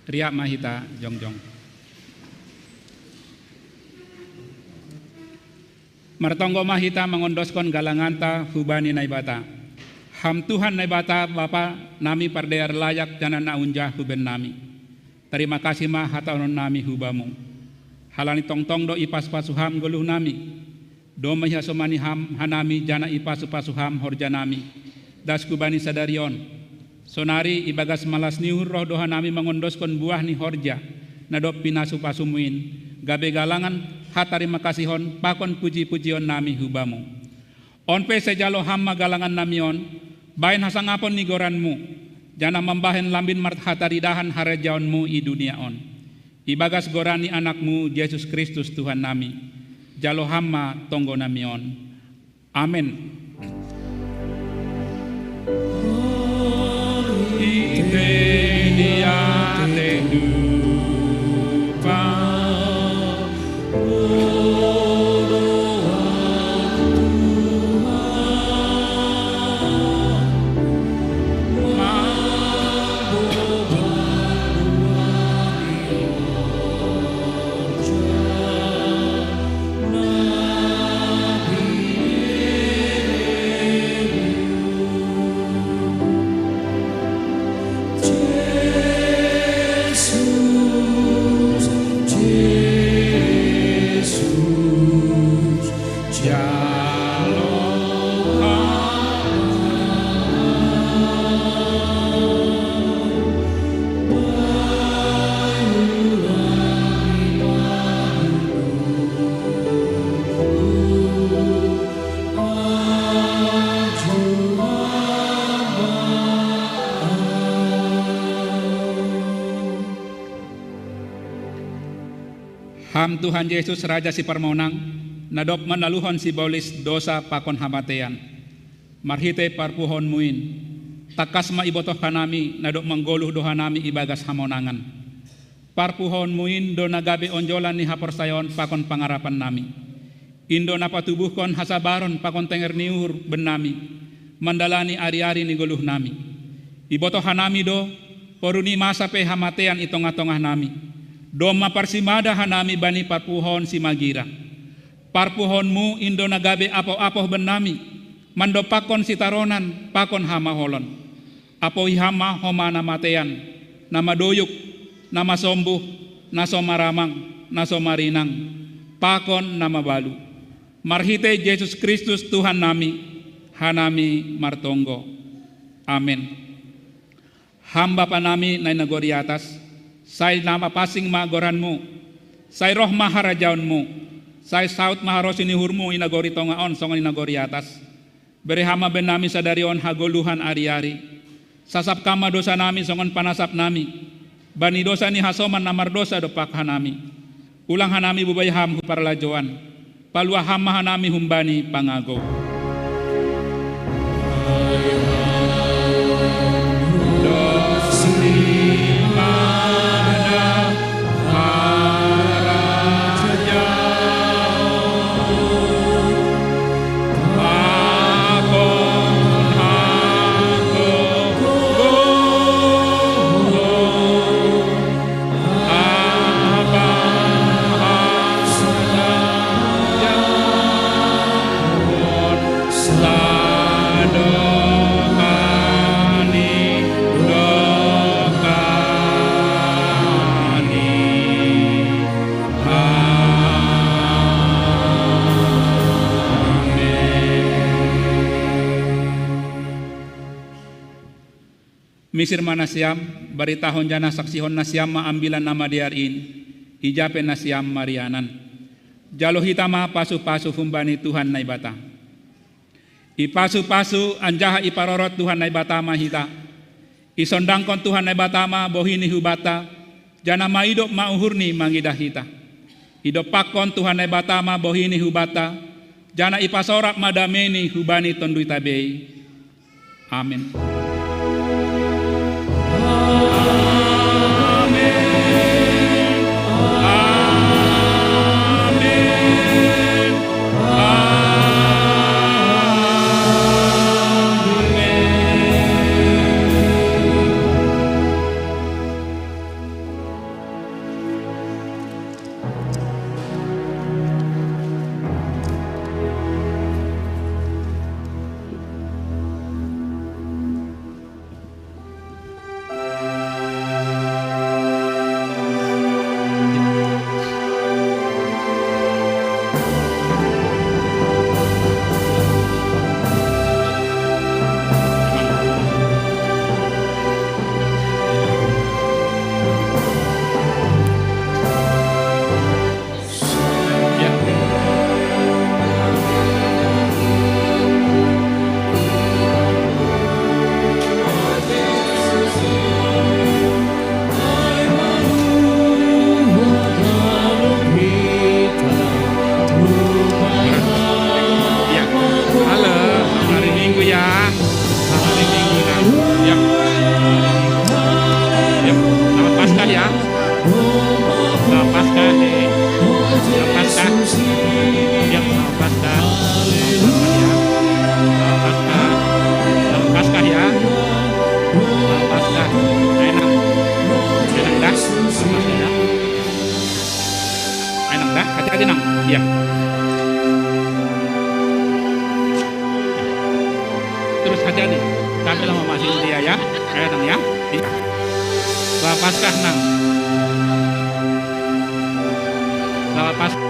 Ria Mahita Jongjong. Martonggo Mahita mengondoskon galanganta hubani naibata. Ham Tuhan naibata Bapa nami pardear layak jana naunjah huben nami. Terima kasih mah hataonon nami hubamu. Halani tongtong do ipas pasuham goluh nami. Do mahasomani ham hanami jana ipas pasuham horjanami. Das kubani sadarion. Sonari ibagas malas niur roh doha nami mengondoskon buah ni horja. Nadop pinasu pasumuin. Gabe galangan hatari makasihon pakon puji-pujion nami hubamu. Onpe sejalo hamma galangan namion. Bain hasangapon ni goranmu. Jana membahen lambin mart hataridahan harejaonmu i dunia on. Ibagas gorani anakmu Yesus Kristus Tuhan nami. Jalo hamma tonggo namion. Amin. Ite dia tedupa. Ham Tuhan Yesus Raja si Permonang, nadop manaluhon si bolis dosa pakon hamatean. Marhite parpuhon muin, takas ma ibotoh kanami, nadop menggoluh doha nami ibagas hamonangan. Parpuhon muin do nagabe onjolan ni haporsayon pakon pangarapan nami. Indo napatubuhkon hasabaron pakon tenger niur benami, mandalani ari-ari ni goluh nami. Ibotoh hanami do, poruni masa pe hamatean itong-atongah nami. Doma parsimada hanami bani parpuhon si magira. Parpuhonmu indo nagabe apoh-apoh benami. Mando pakon si taronan pakon hama holon. Apohi hama homana matean. Nama doyuk, nama sombuh, naso maramang, naso marinang. Pakon nama balu. Marhite Yesus Kristus Tuhan nami. Hanami martonggo. Amin. Hamba panami na nagori atas. Say nama pasing magoranmu, say roh maharajaonmu, say saut maharosini hurmu inagori tongaon songan inagori atas. Berehama benami sadarion hagoluhan ari-ari. Sasap kama dosa nami songan panasap nami. Bani dosa ni hasoman namar dosa dopak hanami. Ulang hanami bubay ham huparlajoan. Palua hama hanami humbani pangago. Misir manasiam, bari tahun jana saksihon nasiam maambilan nama diarin, ijapen nasiam marianan. Jalo hitama pasu-pasu humbani Tuhan naibata. Ipasu-pasu anjaha iparorot Tuhan naibata mahita. Isondangkon Tuhan naibata ma bohini hubata, jana ma idop mauhurni mangidah hita. Idop pakon Tuhan naibata ma bohini hubata, jana ipasorak madameni hubani tondui tabei. Amin. Ayo Nang ya. Selamat Paskah Nang. Selamat Paskah.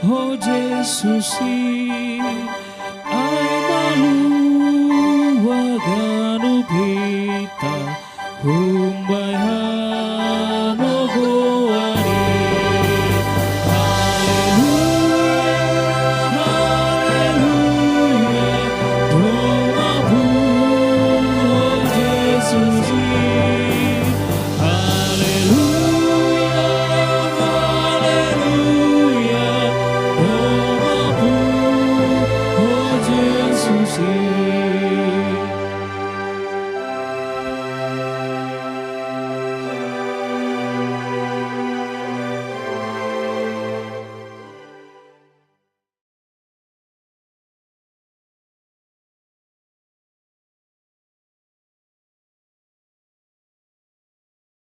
Oh Yesus,